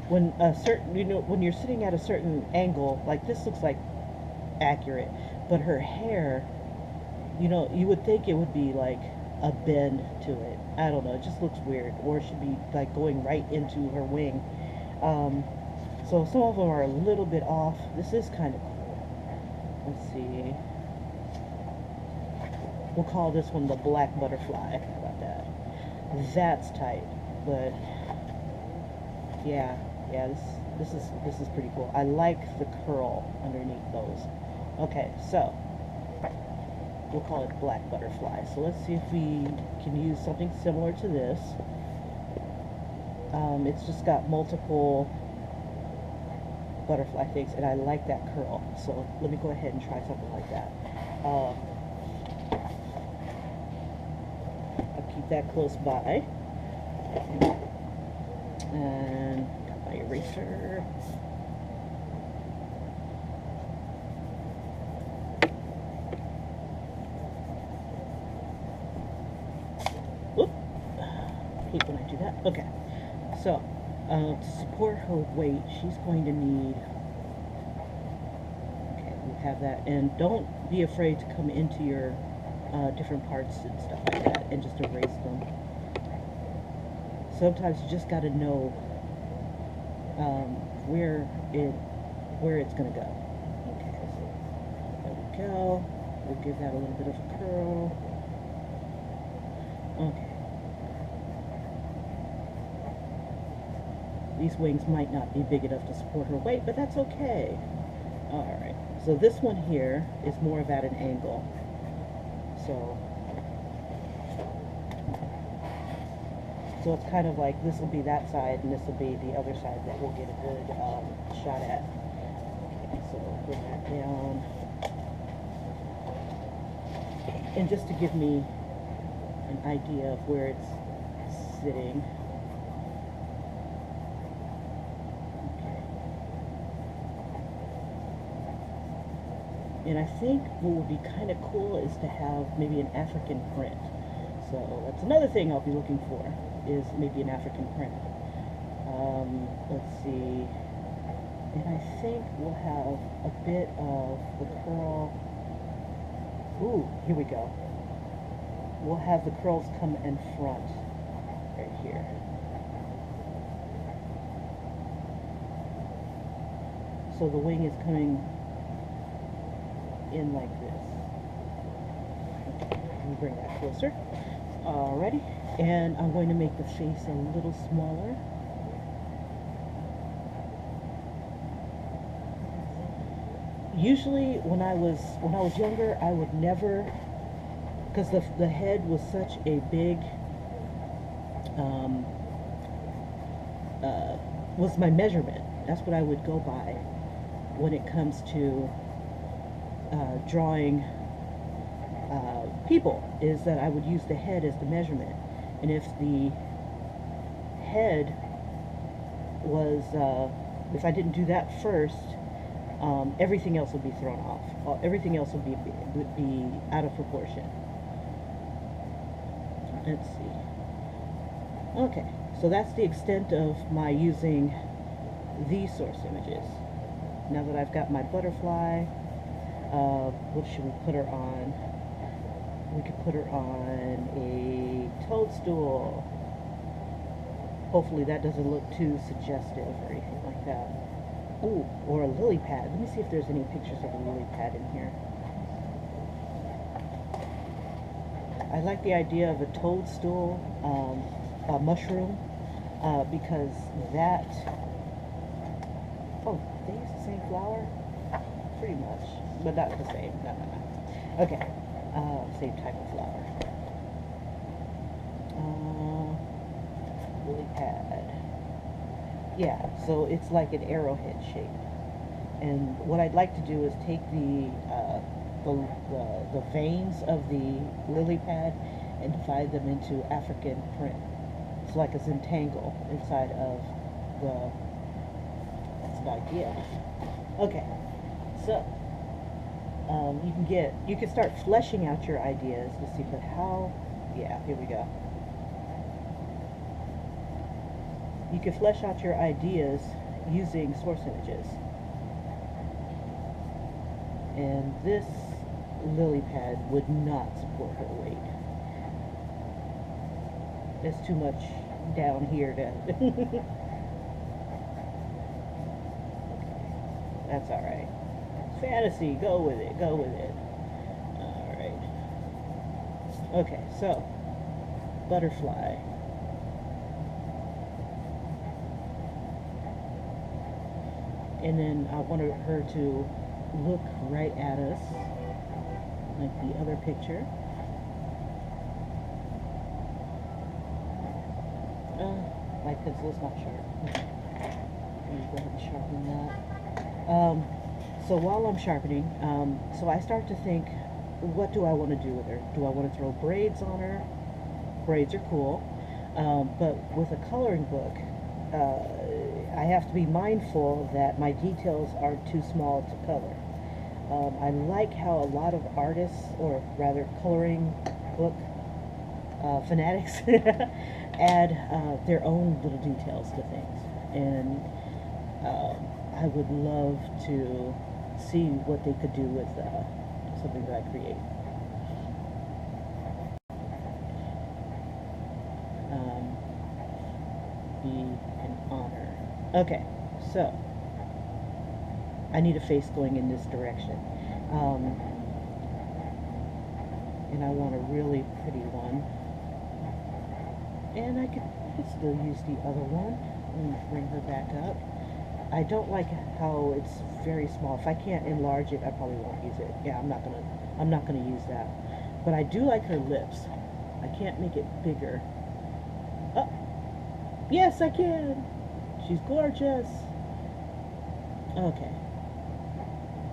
Speaker 1: when you're sitting at a certain angle, like this looks like accurate, but her hair, you would think it would be like a bend to it. I don't know, it just looks weird, or it should be like going right into her wing. So some of them are a little bit off. This is kind of cool. Let's see. We'll call this one the black butterfly. How about that? That's tight, but yeah, this is pretty cool. I like the curl underneath those. Okay, so we'll call it black butterfly. So let's see if we can use something similar to this. It's just got multiple butterfly things, and I like that curl. So let me go ahead and try something like that. I'll keep that close by. And got my eraser. Whoop. I hate when I do that. Okay. So, to support her weight, she's going to need, okay, we'll have that, and don't be afraid to come into your different parts and stuff like that, and just erase them. Sometimes you just got to know where it's going to go. Okay, so there we go. We'll give that a little bit of a curl. Okay. These wings might not be big enough to support her weight, but that's okay. Alright, so this one here is more of at an angle. So it's kind of like this will be that side, and this will be the other side that we'll get a good shot at. Okay, so bring that down. And just to give me an idea of where it's sitting. And I think what would be kind of cool is to have maybe an African print. So that's another thing I'll be looking for, is maybe an African print. Let's see. And I think we'll have a bit of the curl. Ooh, here we go. We'll have the curls come in front, right here. So the wing is coming in like this. Okay, let me bring that closer. Alrighty, and I'm going to make the face a little smaller. Usually, when I was younger, I would never, because the head was such a big, was my measurement. That's what I would go by when it comes to drawing people, is that I would use the head as the measurement. And if the head was, if I didn't do that first, everything else would be thrown off. Everything else would be out of proportion. Let's see. Okay, so that's the extent of my using these source images. Now that I've got my butterfly, what should we put her on? We could put her on a toadstool. Hopefully that doesn't look too suggestive or anything like that. Ooh, or a lily pad. Let me see if there's any pictures of a lily pad in here. I like the idea of a toadstool, a mushroom, because that, oh, they use the same flower? Pretty much, but not the same, no. Okay, same type of flower. Lily pad. Yeah, so it's like an arrowhead shape. And what I'd like to do is take the veins of the lily pad and divide them into African print. It's like a zentangle inside of the, that's an idea. Okay, so you can start fleshing out your ideas. Let's see, but how, yeah, here we go. You can flesh out your ideas using source images. And this lily pad would not support her weight. There's too much down here to okay. That's alright. Fantasy, go with it, go with it. Alright. Okay, so butterfly. And then I wanted her to look right at us, like the other picture. My pencil is not sharp. Let me go ahead and sharpen that. So while I'm sharpening, so I start to think, what do I want to do with her? Do I want to throw braids on her? Braids are cool, but with a coloring book, I have to be mindful that my details are too small to color. I like how a lot of artists, or rather coloring book fanatics, add their own little details to things. And I would love to see what they could do with something that I create. Be an honor. Okay, so I need a face going in this direction. And I want a really pretty one. And I could still use the other one. Let me bring her back up. I don't like how it's very small. If I can't enlarge it, I probably won't use it. Yeah, I'm not gonna use that. But I do like her lips. I can't make it bigger. Oh, yes, I can. She's gorgeous. Okay.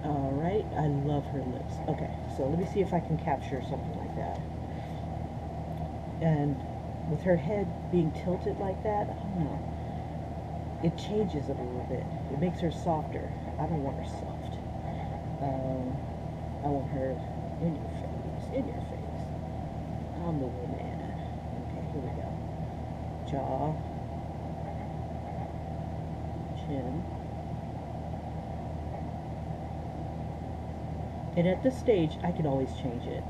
Speaker 1: Alright, I love her lips. Okay, so let me see if I can capture something like that. And with her head being tilted like that, I don't know. It changes it a little bit. It makes her softer. I don't want her soft. I want her in your face, in your face. I'm the woman. Okay, here we go. Jaw. Chin. And at this stage, I can always change it.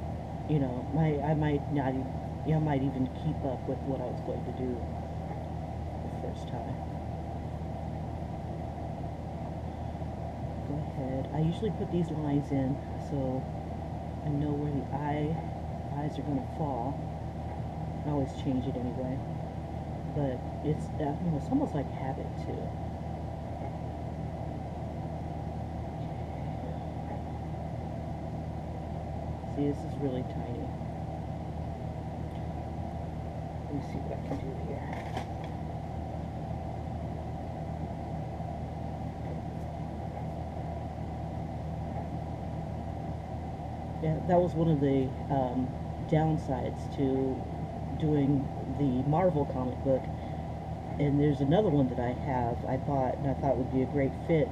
Speaker 1: You know, I might not even, I might even keep up with what I was going to do the first time. Go ahead. I usually put these lines in so I know where the eyes are going to fall. I always change it anyway. But it's, it's almost like habit too. See, this is really tiny. Let me see what I can do here. Yeah, that was one of the downsides to doing the Marvel comic book. And there's another one that I bought and I thought would be a great fit.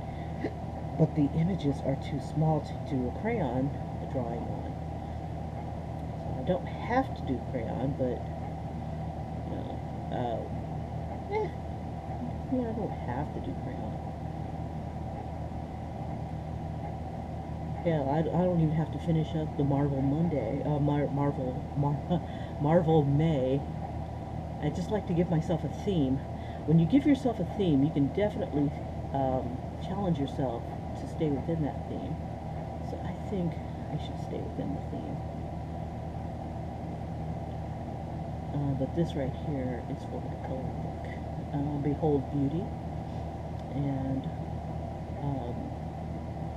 Speaker 1: But the images are too small to do a crayon drawing on. I don't have to do crayon, but Yeah, I don't have to do crayon. Hell, I don't even have to finish up the Marvel Monday, Marvel May. I just like to give myself a theme. When you give yourself a theme, you can definitely challenge yourself to stay within that theme. So I think I should stay within the theme. But this right here is for my coloring book. Behold Beauty. And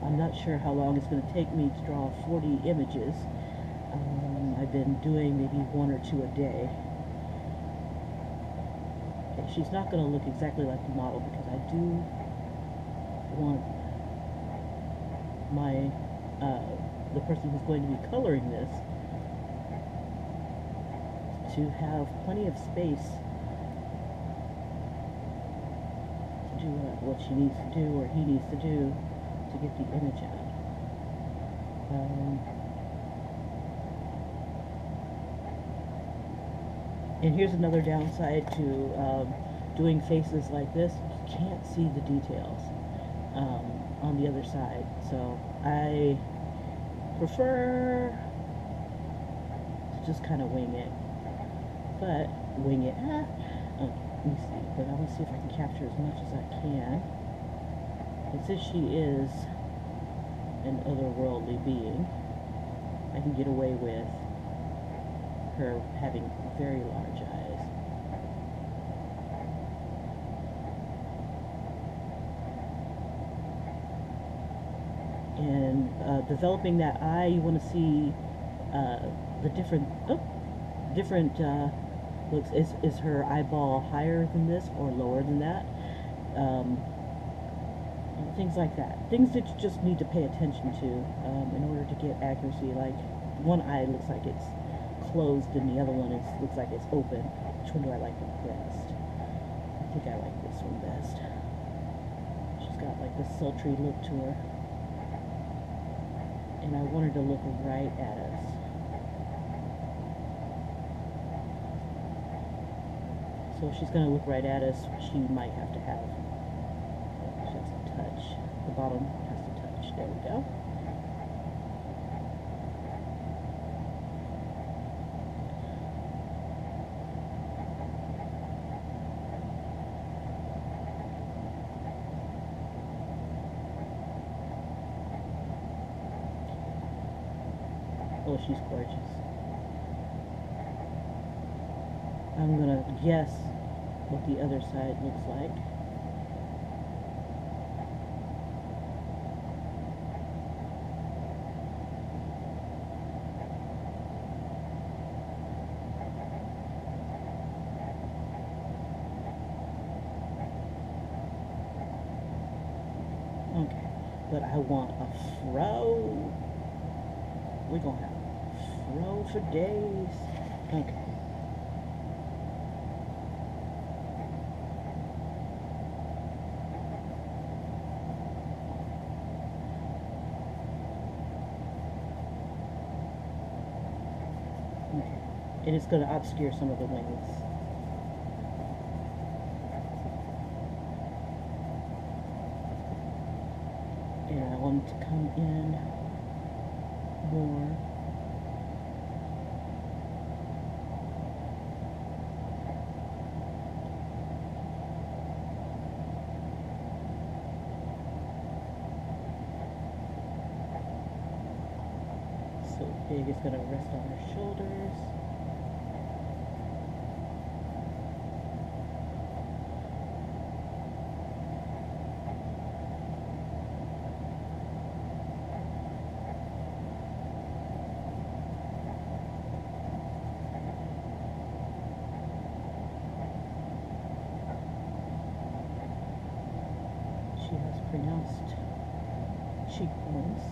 Speaker 1: I'm not sure how long it's going to take me to draw 40 images. I've been doing maybe 1 or 2 a day. Okay, she's not going to look exactly like the model because I do want my the person who's going to be coloring this to have plenty of space to do what she needs to do or he needs to do to get the image out. And here's another downside to doing faces like this. You can't see the details on the other side. So I prefer to just kind of wing it. But wing it. Let me see. But I want to see if I can capture as much as I can. And since she is an otherworldly being, I can get away with her having very large eyes. And developing that eye, you want to see the different looks. Is her eyeball higher than this or lower than that? Things like that. Things that you just need to pay attention to in order to get accuracy. Like one eye looks like it's closed and the other one looks like it's open. Which one do I like the best? I think I like this one best. She's got like this sultry look to her. And I want her to look right at us. So if she's going to look right at us, she might have to have just a touch. The bottom has to touch. There we go. Oh, she's gorgeous. I'm going to guess what the other side looks like. Okay, but I want a fro. We're going to have a fro for days. Okay. And it's going to obscure some of the wings. And I want it to come in more. So big is going to rest on her shoulders. She has pronounced cheekbones.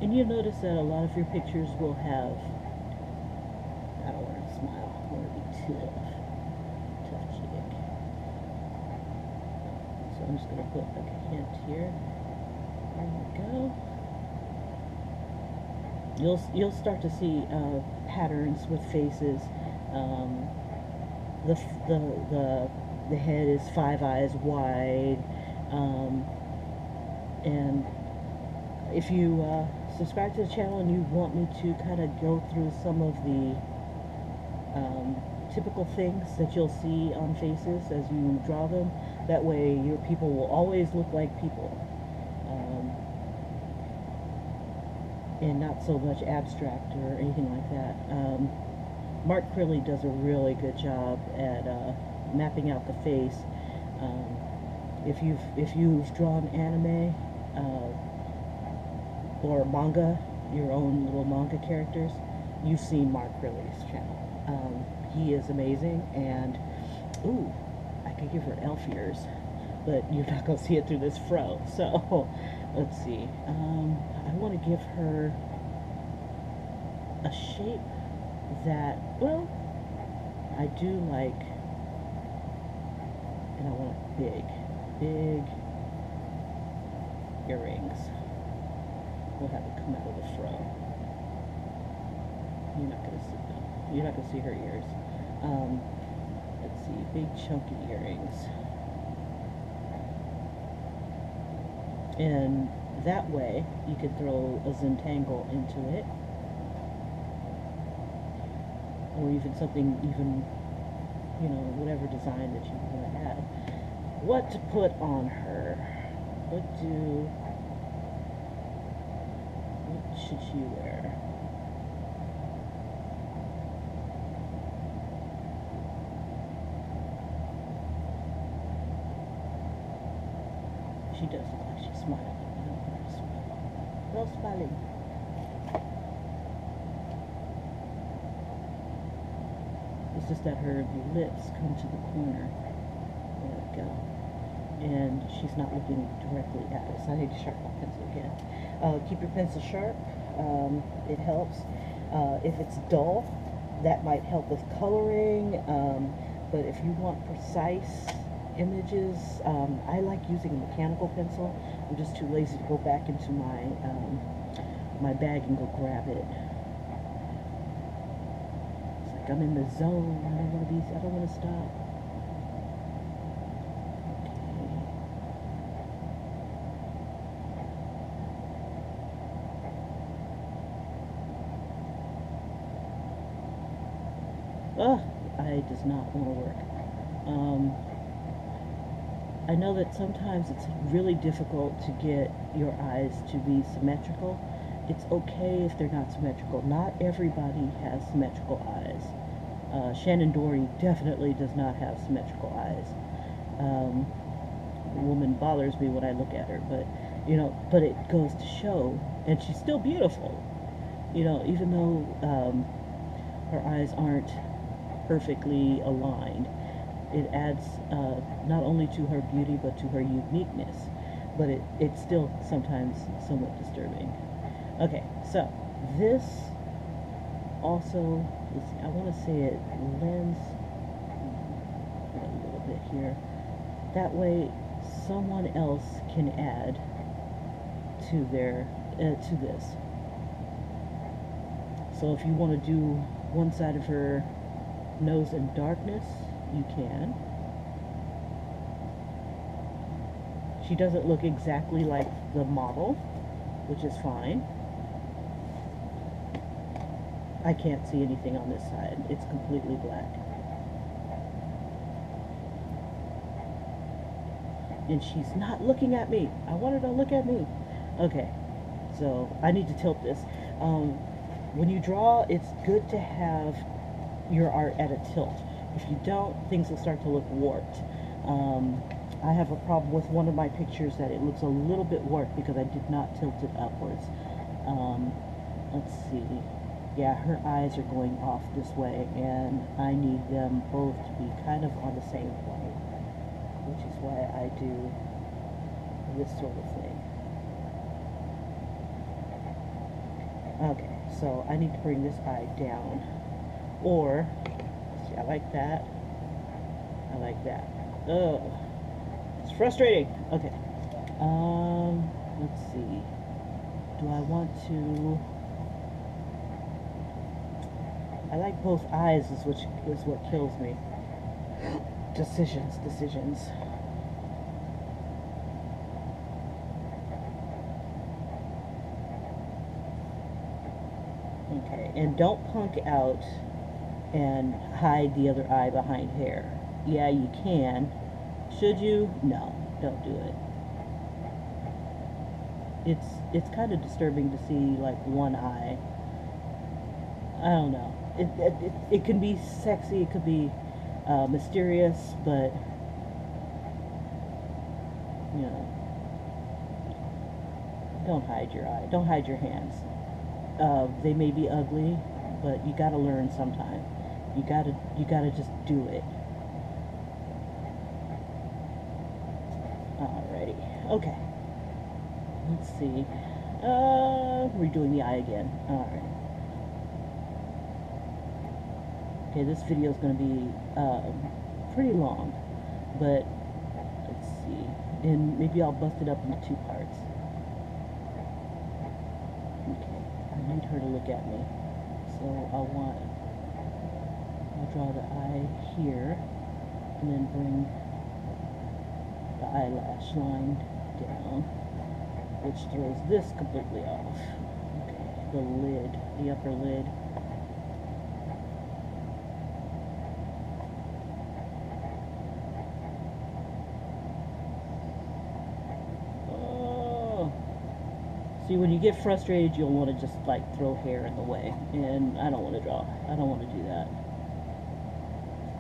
Speaker 1: And you'll notice that a lot of your pictures will have, I don't want to smile, I want to be tough chick. So I'm just going to put like a hint here. There we go. You'll start to see patterns with faces. Um, the f- the head is 5 eyes wide, um, and if you subscribe to the channel and you want me to kind of go through some of the typical things that you'll see on faces as you draw them, that way your people will always look like people, um, and not so much abstract or anything like that. Mark Crilly does a really good job at mapping out the face. Um, if you've drawn anime or manga, your own little manga characters, you've seen Mark Crilly's channel. He is amazing, and ooh, I could give her elf ears, but you're not gonna see it through this fro. So let's see. I want to give her a shape that, well, I do like, and I want big earrings. We'll have it come out of the fro. You're not gonna see them. You're not gonna see her ears. Let's see, big chunky earrings. And that way you can throw a Zentangle into it, or even something, even, you know, whatever design that you want to add. What to put on her? What should she wear? She does look like she's smiling. No smiling. It's just that her lips come to the corner. There we go. And she's not looking directly at us. I need to sharpen my pencil again. Keep your pencil sharp. It helps. If it's dull, that might help with coloring. But if you want precise images, I like using a mechanical pencil. I'm just too lazy to go back into my bag and go grab it. It's like I'm in the zone. I don't want to stop. Oh, it does not want to work. I know that sometimes it's really difficult to get your eyes to be symmetrical. It's okay if they're not symmetrical. Not everybody has symmetrical eyes. Shannon Doherty definitely does not have symmetrical eyes. The woman bothers me when I look at her, but you know, but it goes to show, and she's still beautiful. You know, even though her eyes aren't perfectly aligned, it adds not only to her beauty but to her uniqueness, but it's still sometimes somewhat disturbing. Okay, so this also, let's see, I want to say it lens a little bit here, that way someone else can add to their to this. So if you want to do one side of her nose in darkness, you can. She doesn't look exactly like the model, which is fine. I can't see anything on this side. It's completely black. And she's not looking at me. I want her to look at me. Okay, so I need to tilt this. When you draw, it's good to have your art at a tilt. If you don't, things will start to look warped. I have a problem with one of my pictures that it looks a little bit warped because I did not tilt it upwards. Let's see. Yeah, her eyes are going off this way, and I need them both to be kind of on the same plane, which is why I do this sort of thing. Okay, so I need to bring this eye down. Or, see, I like that. I like that. Ugh. It's frustrating. Okay. Let's see. Do I want to... I like both eyes is what kills me. Decisions, decisions. Okay, and don't punk out and hide the other eye behind hair. Yeah, you can. Should you? No, don't do it. It's kind of disturbing to see like one eye. I don't know. It can be sexy, it could be mysterious, but you know, don't hide your eye. Don't hide your hands. They may be ugly, but you gotta learn sometime. You gotta just do it. Alrighty. Okay. Let's see. Redoing the eye again. Alright. Okay, this video is going to be pretty long, but let's see. And maybe I'll bust it up into 2 parts. Okay, I need her to look at me. So I'll draw the eye here, and then bring the eyelash line down, which throws this completely off. Okay, the lid, the upper lid. Oh. See, when you get frustrated, you'll want to just like throw hair in the way, and I don't want to draw. I don't want to do that.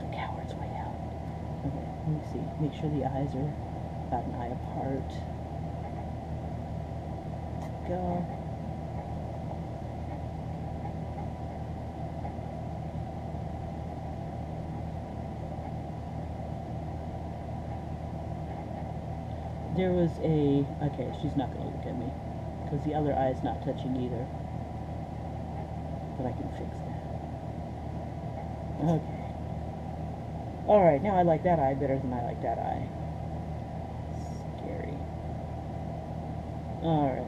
Speaker 1: The coward's way out. Okay, let me see. Make sure the eyes are about an eye apart. Go. There was okay, she's not going to look at me because the other eye is not touching either, but I can fix that. Okay. Alright, now I like that eye better than I like that eye. Scary. Alright.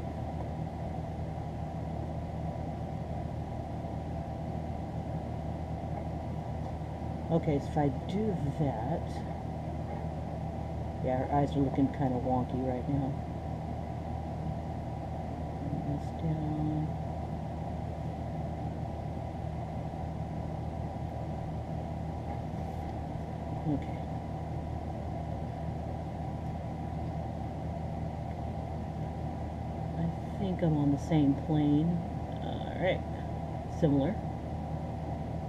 Speaker 1: Okay, so if I do that, yeah, her eyes are looking kind of wonky right now. Bring this down. Okay. I think I'm on the same plane. Alright. Similar.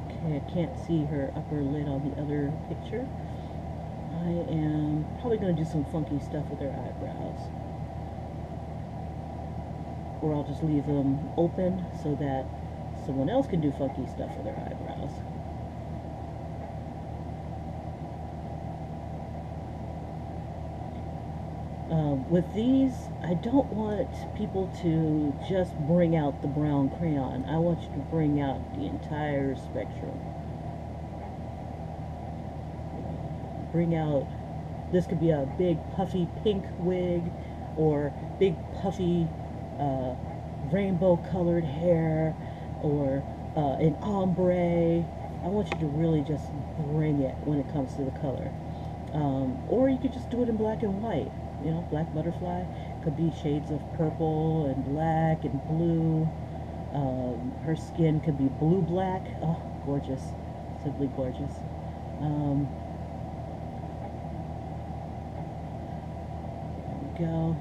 Speaker 1: Okay, I can't see her upper lid on the other picture. I am probably going to do some funky stuff with her eyebrows. Or I'll just leave them open so that someone else can do funky stuff with their eyebrows. With these, I don't want people to just bring out the brown crayon. I want you to bring out the entire spectrum. Bring out, this could be a big puffy pink wig, or big puffy rainbow colored hair, or an ombre. I want you to really just bring it when it comes to the color. Or you could just do it in black and white. You know, black butterfly. Could be shades of purple and black and blue. Her skin could be blue-black. Oh, gorgeous. Simply gorgeous. There we go.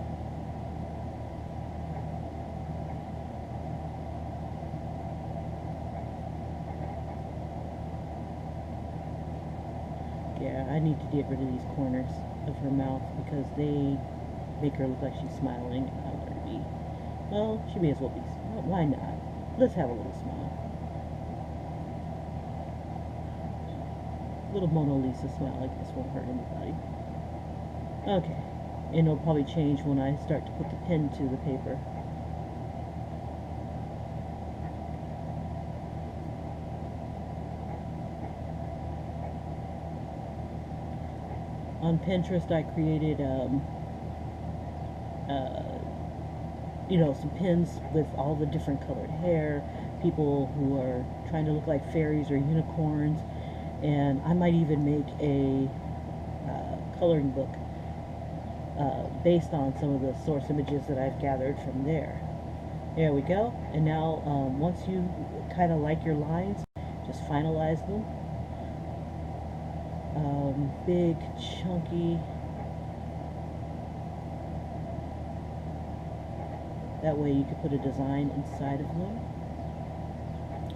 Speaker 1: Yeah, I need to get rid of these corners of her mouth because they make her look like she's smiling. I want her to be, well, she may as well be. Why not? Let's have a little smile. Little Mona Lisa smile like this won't hurt anybody. Okay, and it'll probably change when I start to put the pen to the paper. On Pinterest, I created you know, some pins with all the different colored hair, people who are trying to look like fairies or unicorns, and I might even make a coloring book based on some of the source images that I've gathered from there. There we go. And now once you kind of like your lines, just finalize them. Big, chunky. That way you could put a design inside of them.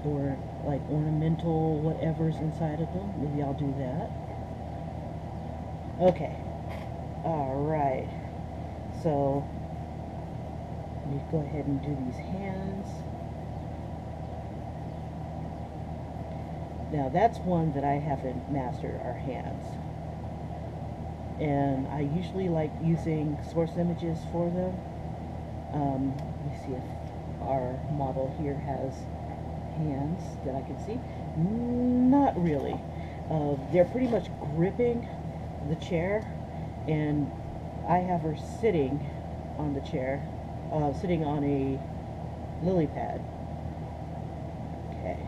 Speaker 1: Or like ornamental whatever's inside of them. Maybe I'll do that. Okay. Alright. So, let me go ahead and do these hands. Now that's one that I haven't mastered, our hands. And I usually like using source images for them. Let me see if our model here has hands that I can see. Not really. They're pretty much gripping the chair, and I have her sitting on the chair, sitting on a lily pad. Okay.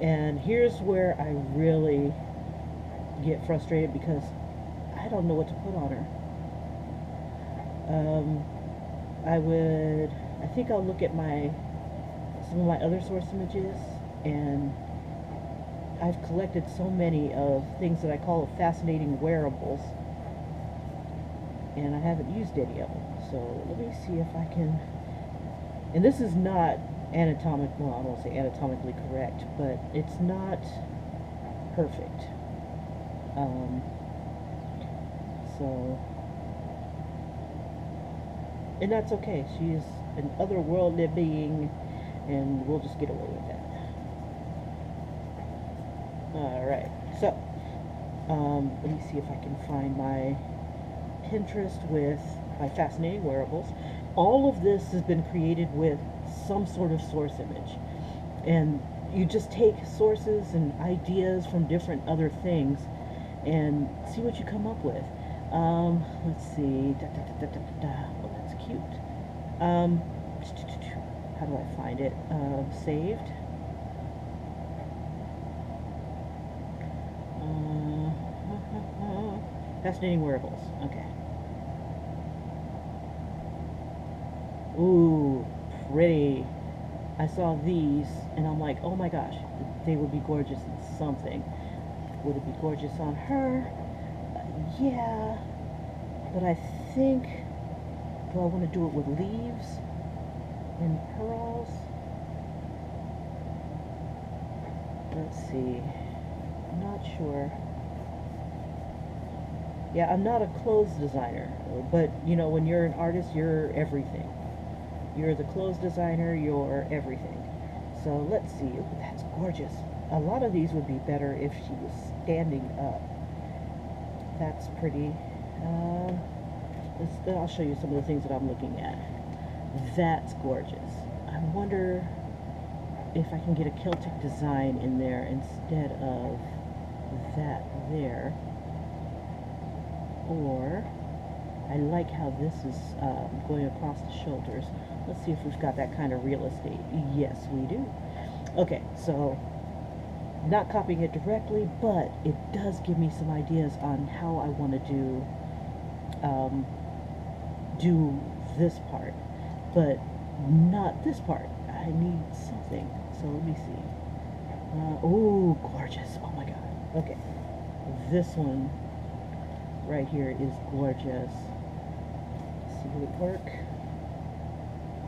Speaker 1: And here's where I really get frustrated because I don't know what to put on her. I think I'll look at some of my other source images, and I've collected so many of things that I call fascinating wearables, and I haven't used any of them. So let me see if I can, and this is not well, I won't say anatomically correct, but it's not perfect. So, and that's okay. She is an otherworldly being, and we'll just get away with that. Alright, so, let me see if I can find my Pinterest with my fascinating wearables. All of this has been created with some sort of source image. And you just take sources and ideas from different other things and see what you come up with. Let's see. Oh, that's cute. How do I find it? Saved. Fascinating wearables. Okay. Ooh, pretty. I saw these and I'm like, oh my gosh, they would be gorgeous in something. Would it be gorgeous on her? Yeah, but I think, do I want to do it with leaves and pearls? Let's see. I'm not sure. Yeah, I'm not a clothes designer, but you know, when you're an artist, you're everything. You're the clothes designer, you're everything. So let's see. Ooh, that's gorgeous. A lot of these would be better if she was standing up. That's pretty. I'll show you some of the things that I'm looking at. That's gorgeous. I wonder if I can get a Celtic design in there instead of that there. Or, I like how this is going across the shoulders. Let's see if we've got that kind of real estate. Yes, we do. Okay, so not copying it directly, but it does give me some ideas on how I want to do this part, but not this part. I need something. So let me see. Oh, gorgeous. Oh my god. Okay, this one right here is gorgeous. Let's see, will it work?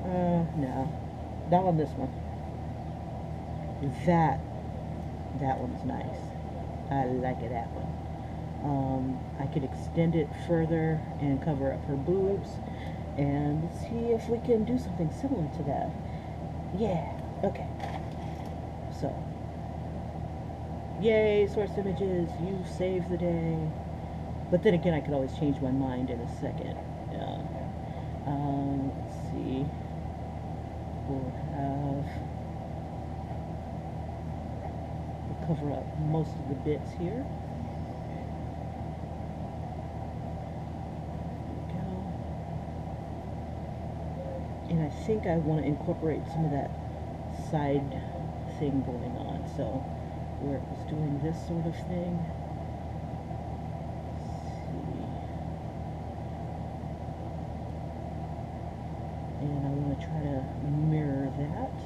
Speaker 1: No, not on this one. That one's nice. I like it, that one. I could extend it further and cover up her boobs, and let's see if we can do something similar to that. Yeah, okay. So, yay, source images, you saved the day. But then again, I could always change my mind in a second. Let's see. We'll cover up most of the bits here. There we go. And I think I want to incorporate some of that side thing going on. So where it was doing this sort of thing. And I want to try to mirror that.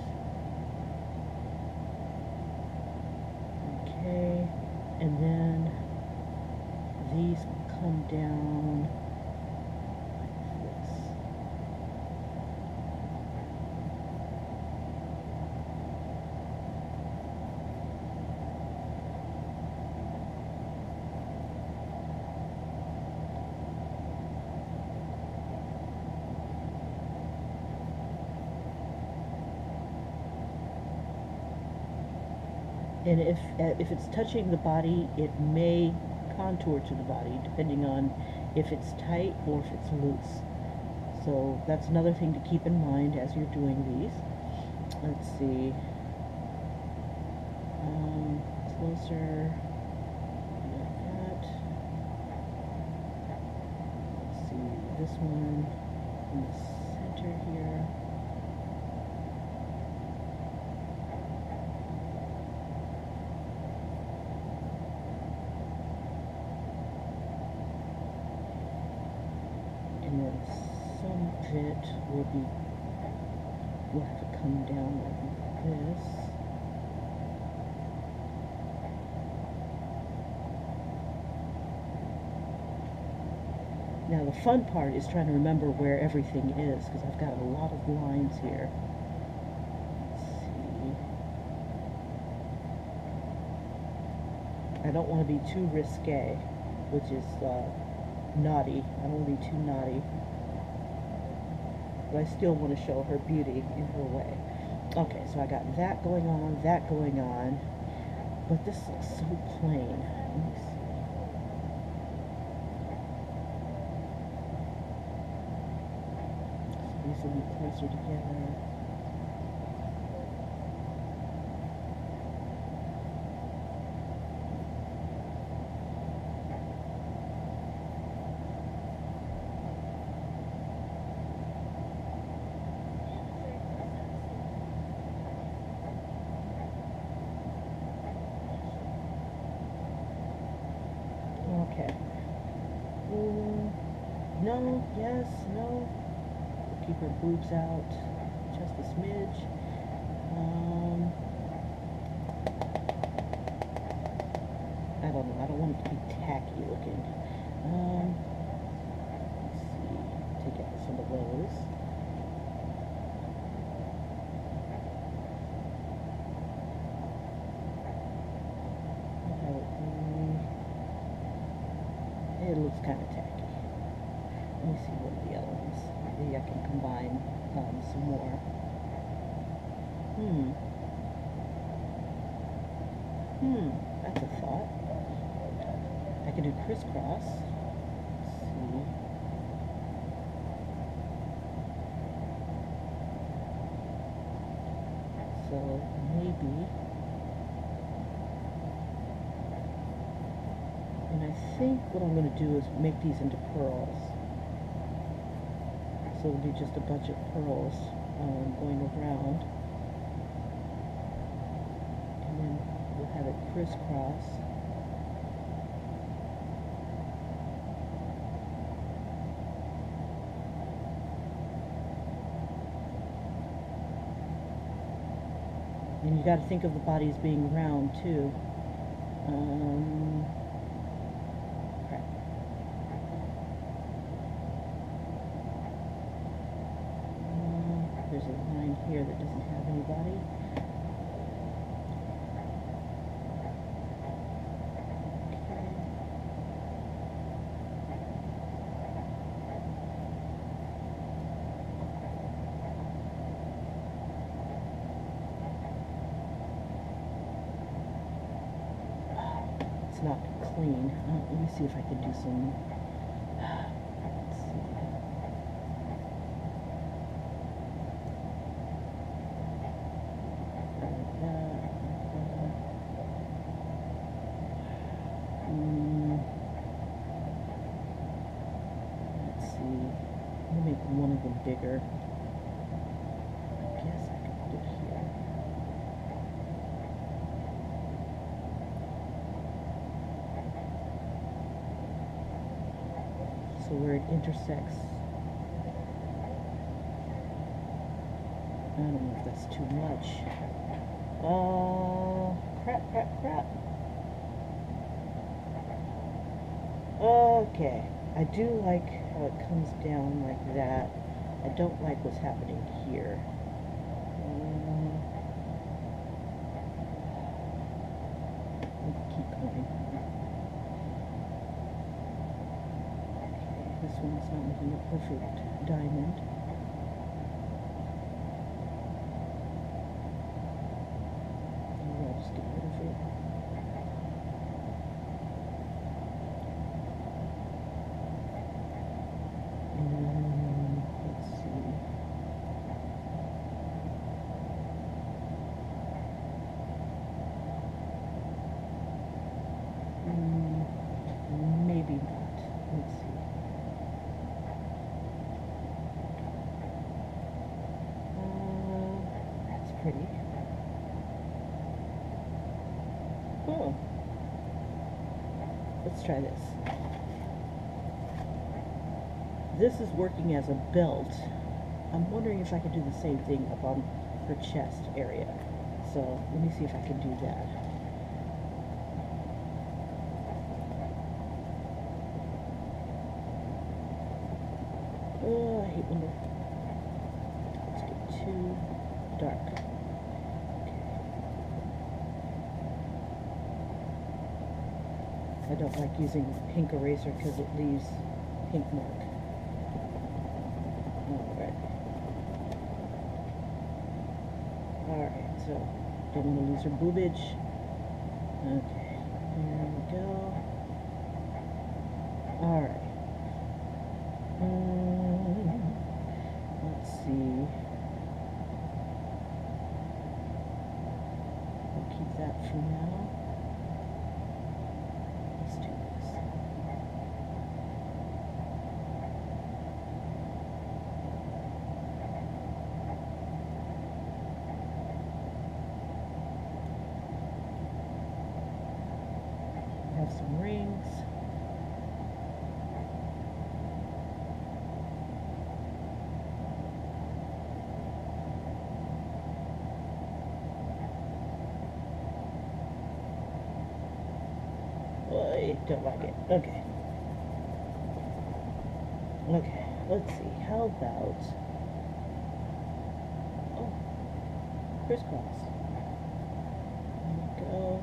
Speaker 1: Okay, and then these come down like this. And if it's touching the body, it may contour to the body, depending on if it's tight or if it's loose. So that's another thing to keep in mind as you're doing these. Let's see. Closer. Like that. Let's see. This one in the center here. And then some of it will have to come down like this. Now the fun part is trying to remember where everything is, because I've got a lot of lines here. Let's see. I don't want to be too risque, which is naughty. I don't want to be too naughty. But I still want to show her beauty in her way. Okay, so I got that going on, but this looks so plain. Let me see. So these will be closer together. Okay. No, yes, no. Keep her boobs out just a smidge. I don't know. I don't want it to be tacky looking. Let's see. Take out some of those. It looks kind of tacky. Let me see what are the other ones. Maybe I can combine some more. That's a thought. I can do crisscross. Let's see. So maybe. And I think what I'm going to do is make these into pearls. So we'll do just a bunch of pearls going around. And then we'll have it crisscross. And you got to think of the body as being round too. There's a line here that doesn't have any body. It's not clean. Let me see if I can do some. Let's see. Let's see. Let me make one of them bigger. it intersects. I don't know if that's too much. Crap. Okay, I do like how it comes down like that. I don't like what's happening here. Keep going. Okay, this one's not making a perfect diamond. Maybe I'll just get rid of it. Let's see. Maybe not. Let's see. That's pretty. Oh. Let's try this. This is working as a belt. I'm wondering if I could do the same thing up on her chest area. So let me see if I can do that. Oh, I hate when let's get too dark. Okay. I don't like using pink eraser because it leaves pink mark. Alright, so don't want to lose her boobage. Okay, there we go. Alright. Let's see. We'll keep that for now. Let's do this. Have some rings. I don't like it. Okay. Okay, let's see. How about... Oh, crisscross. There we go.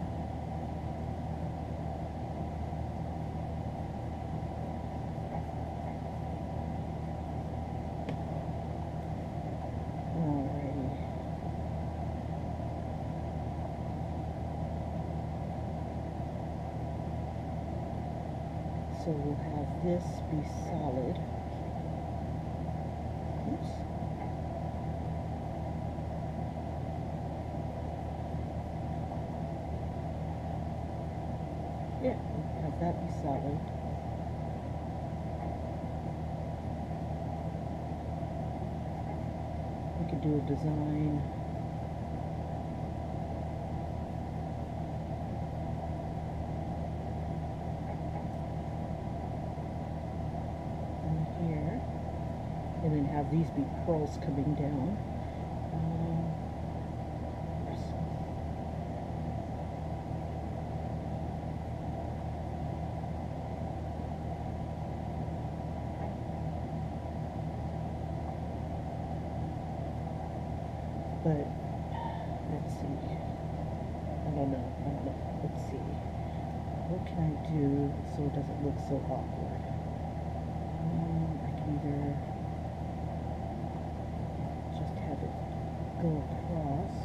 Speaker 1: Alrighty. So we'll have this be solid. Oops. Yeah, we'll have that be solid. We could do a design. Here, and then have these be pearls coming down. But let's see. I don't know. Let's see. What can I do so it doesn't look so awkward? I can either just have it go across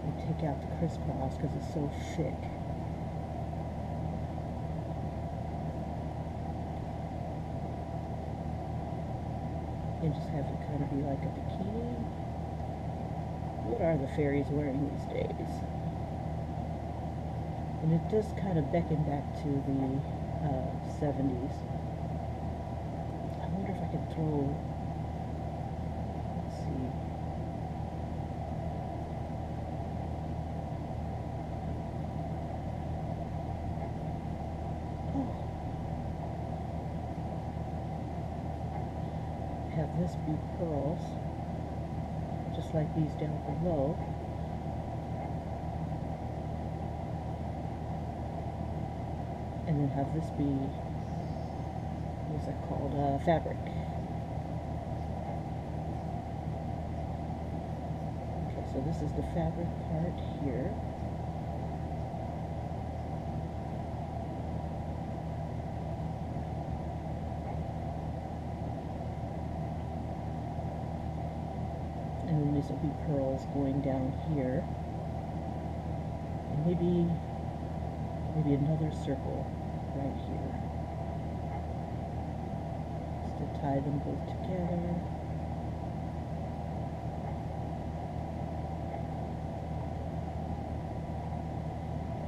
Speaker 1: and take out the crisscross because it's so thick. And just have it kind of be like a bikini. What are the fairies wearing these days? And it does kind of beckon back to the 70s. I wonder if I could throw, let's see. Oh, have this be pearls, just like these down below. And then have this be, what's that called, fabric. Okay, so this is the fabric part here. And then these will be pearls going down here. And maybe another circle right here. Just to tie them both together.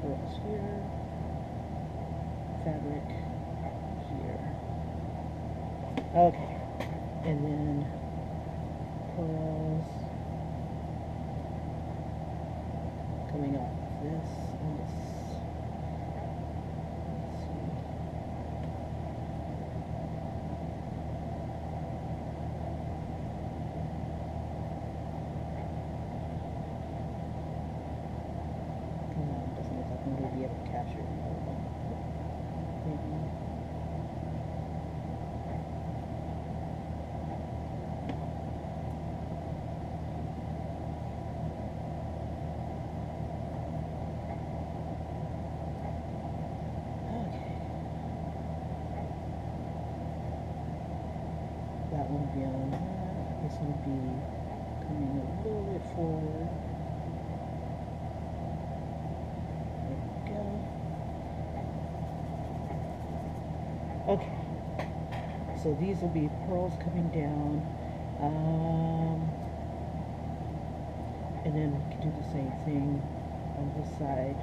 Speaker 1: Pearls here. Fabric here. Okay. And then pearls coming off this and this. Be able to capture it. Maybe. Okay. That one will be on that. This one will be coming a little bit forward. Okay, so these will be pearls coming down, and then we can do the same thing on this side.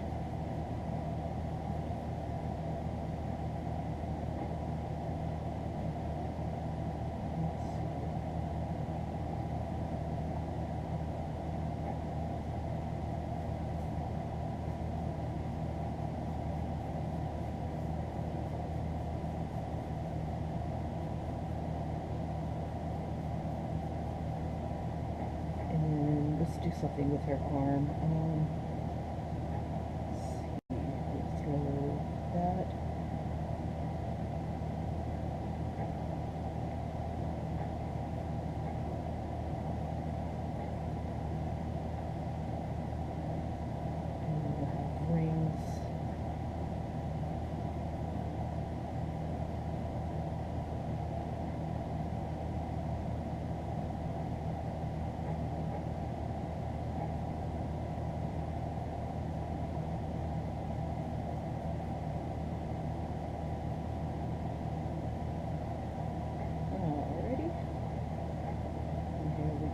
Speaker 1: Let's do something with her arm. Let's see. Let's throw that. And we'll have rings.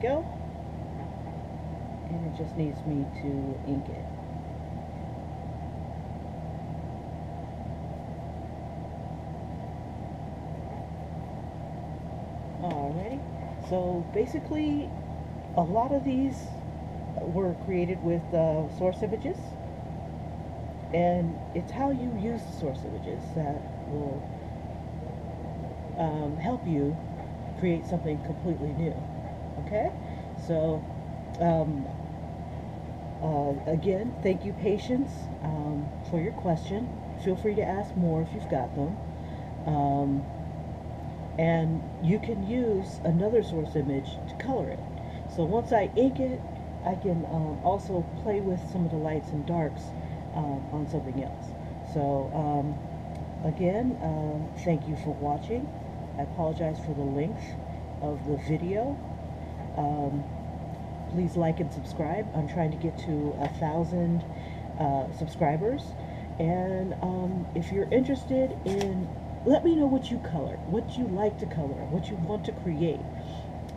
Speaker 1: Go, and it just needs me to ink it. Alrighty, so basically a lot of these were created with source images, and it's how you use the source images that will help you create something completely new. Okay, so again, thank you, Patience, for your question. Feel free to ask more if you've got them. And you can use another source image to color it. So once I ink it, I can also play with some of the lights and darks on something else. So again, thank you for watching. I apologize for the length of the video. Please like and subscribe. I'm trying to get to 1,000 subscribers, and if you're interested in, let me know what you color, what you like to color, what you want to create,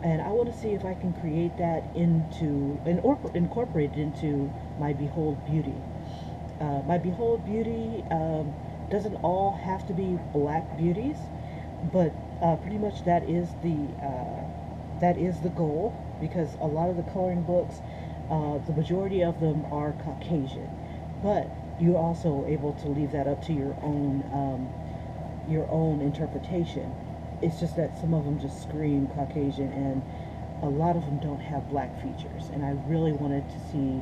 Speaker 1: and I want to see if I can create that into incorporate it into my Behold Beauty. My Behold Beauty doesn't all have to be black beauties, but pretty much that is the goal, because a lot of the coloring books, the majority of them are Caucasian, but you're also able to leave that up to your own interpretation. It's just that some of them just scream Caucasian, and a lot of them don't have black features. And I really wanted to see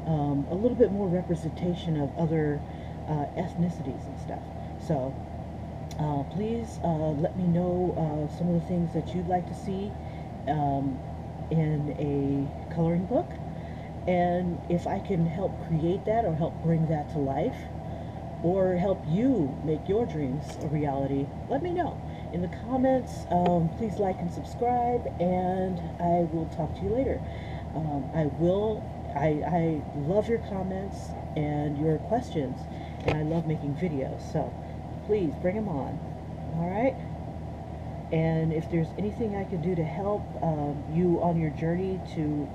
Speaker 1: a little bit more representation of other ethnicities and stuff. So please let me know some of the things that you'd like to see um, in a coloring book. And if I can help create that or help bring that to life or help you make your dreams a reality, let me know. In the comments, please like and subscribe, and I will talk to you later. I love your comments and your questions, and I love making videos, so please bring them on. All right? And if there's anything I can do to help you on your journey to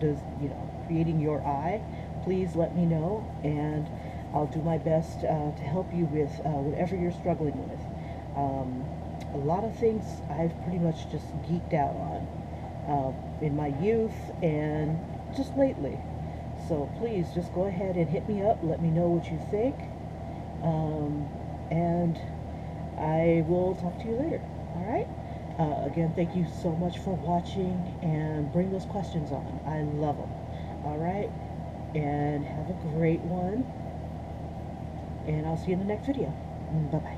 Speaker 1: creating your eye, please let me know, and I'll do my best to help you with whatever you're struggling with. A lot of things I've pretty much just geeked out on in my youth and just lately. So please just go ahead and hit me up. Let me know what you think. And I will talk to you later. All right? Again, thank you so much for watching, and bring those questions on. I love them. All right? And have a great one. And I'll see you in the next video. Bye-bye.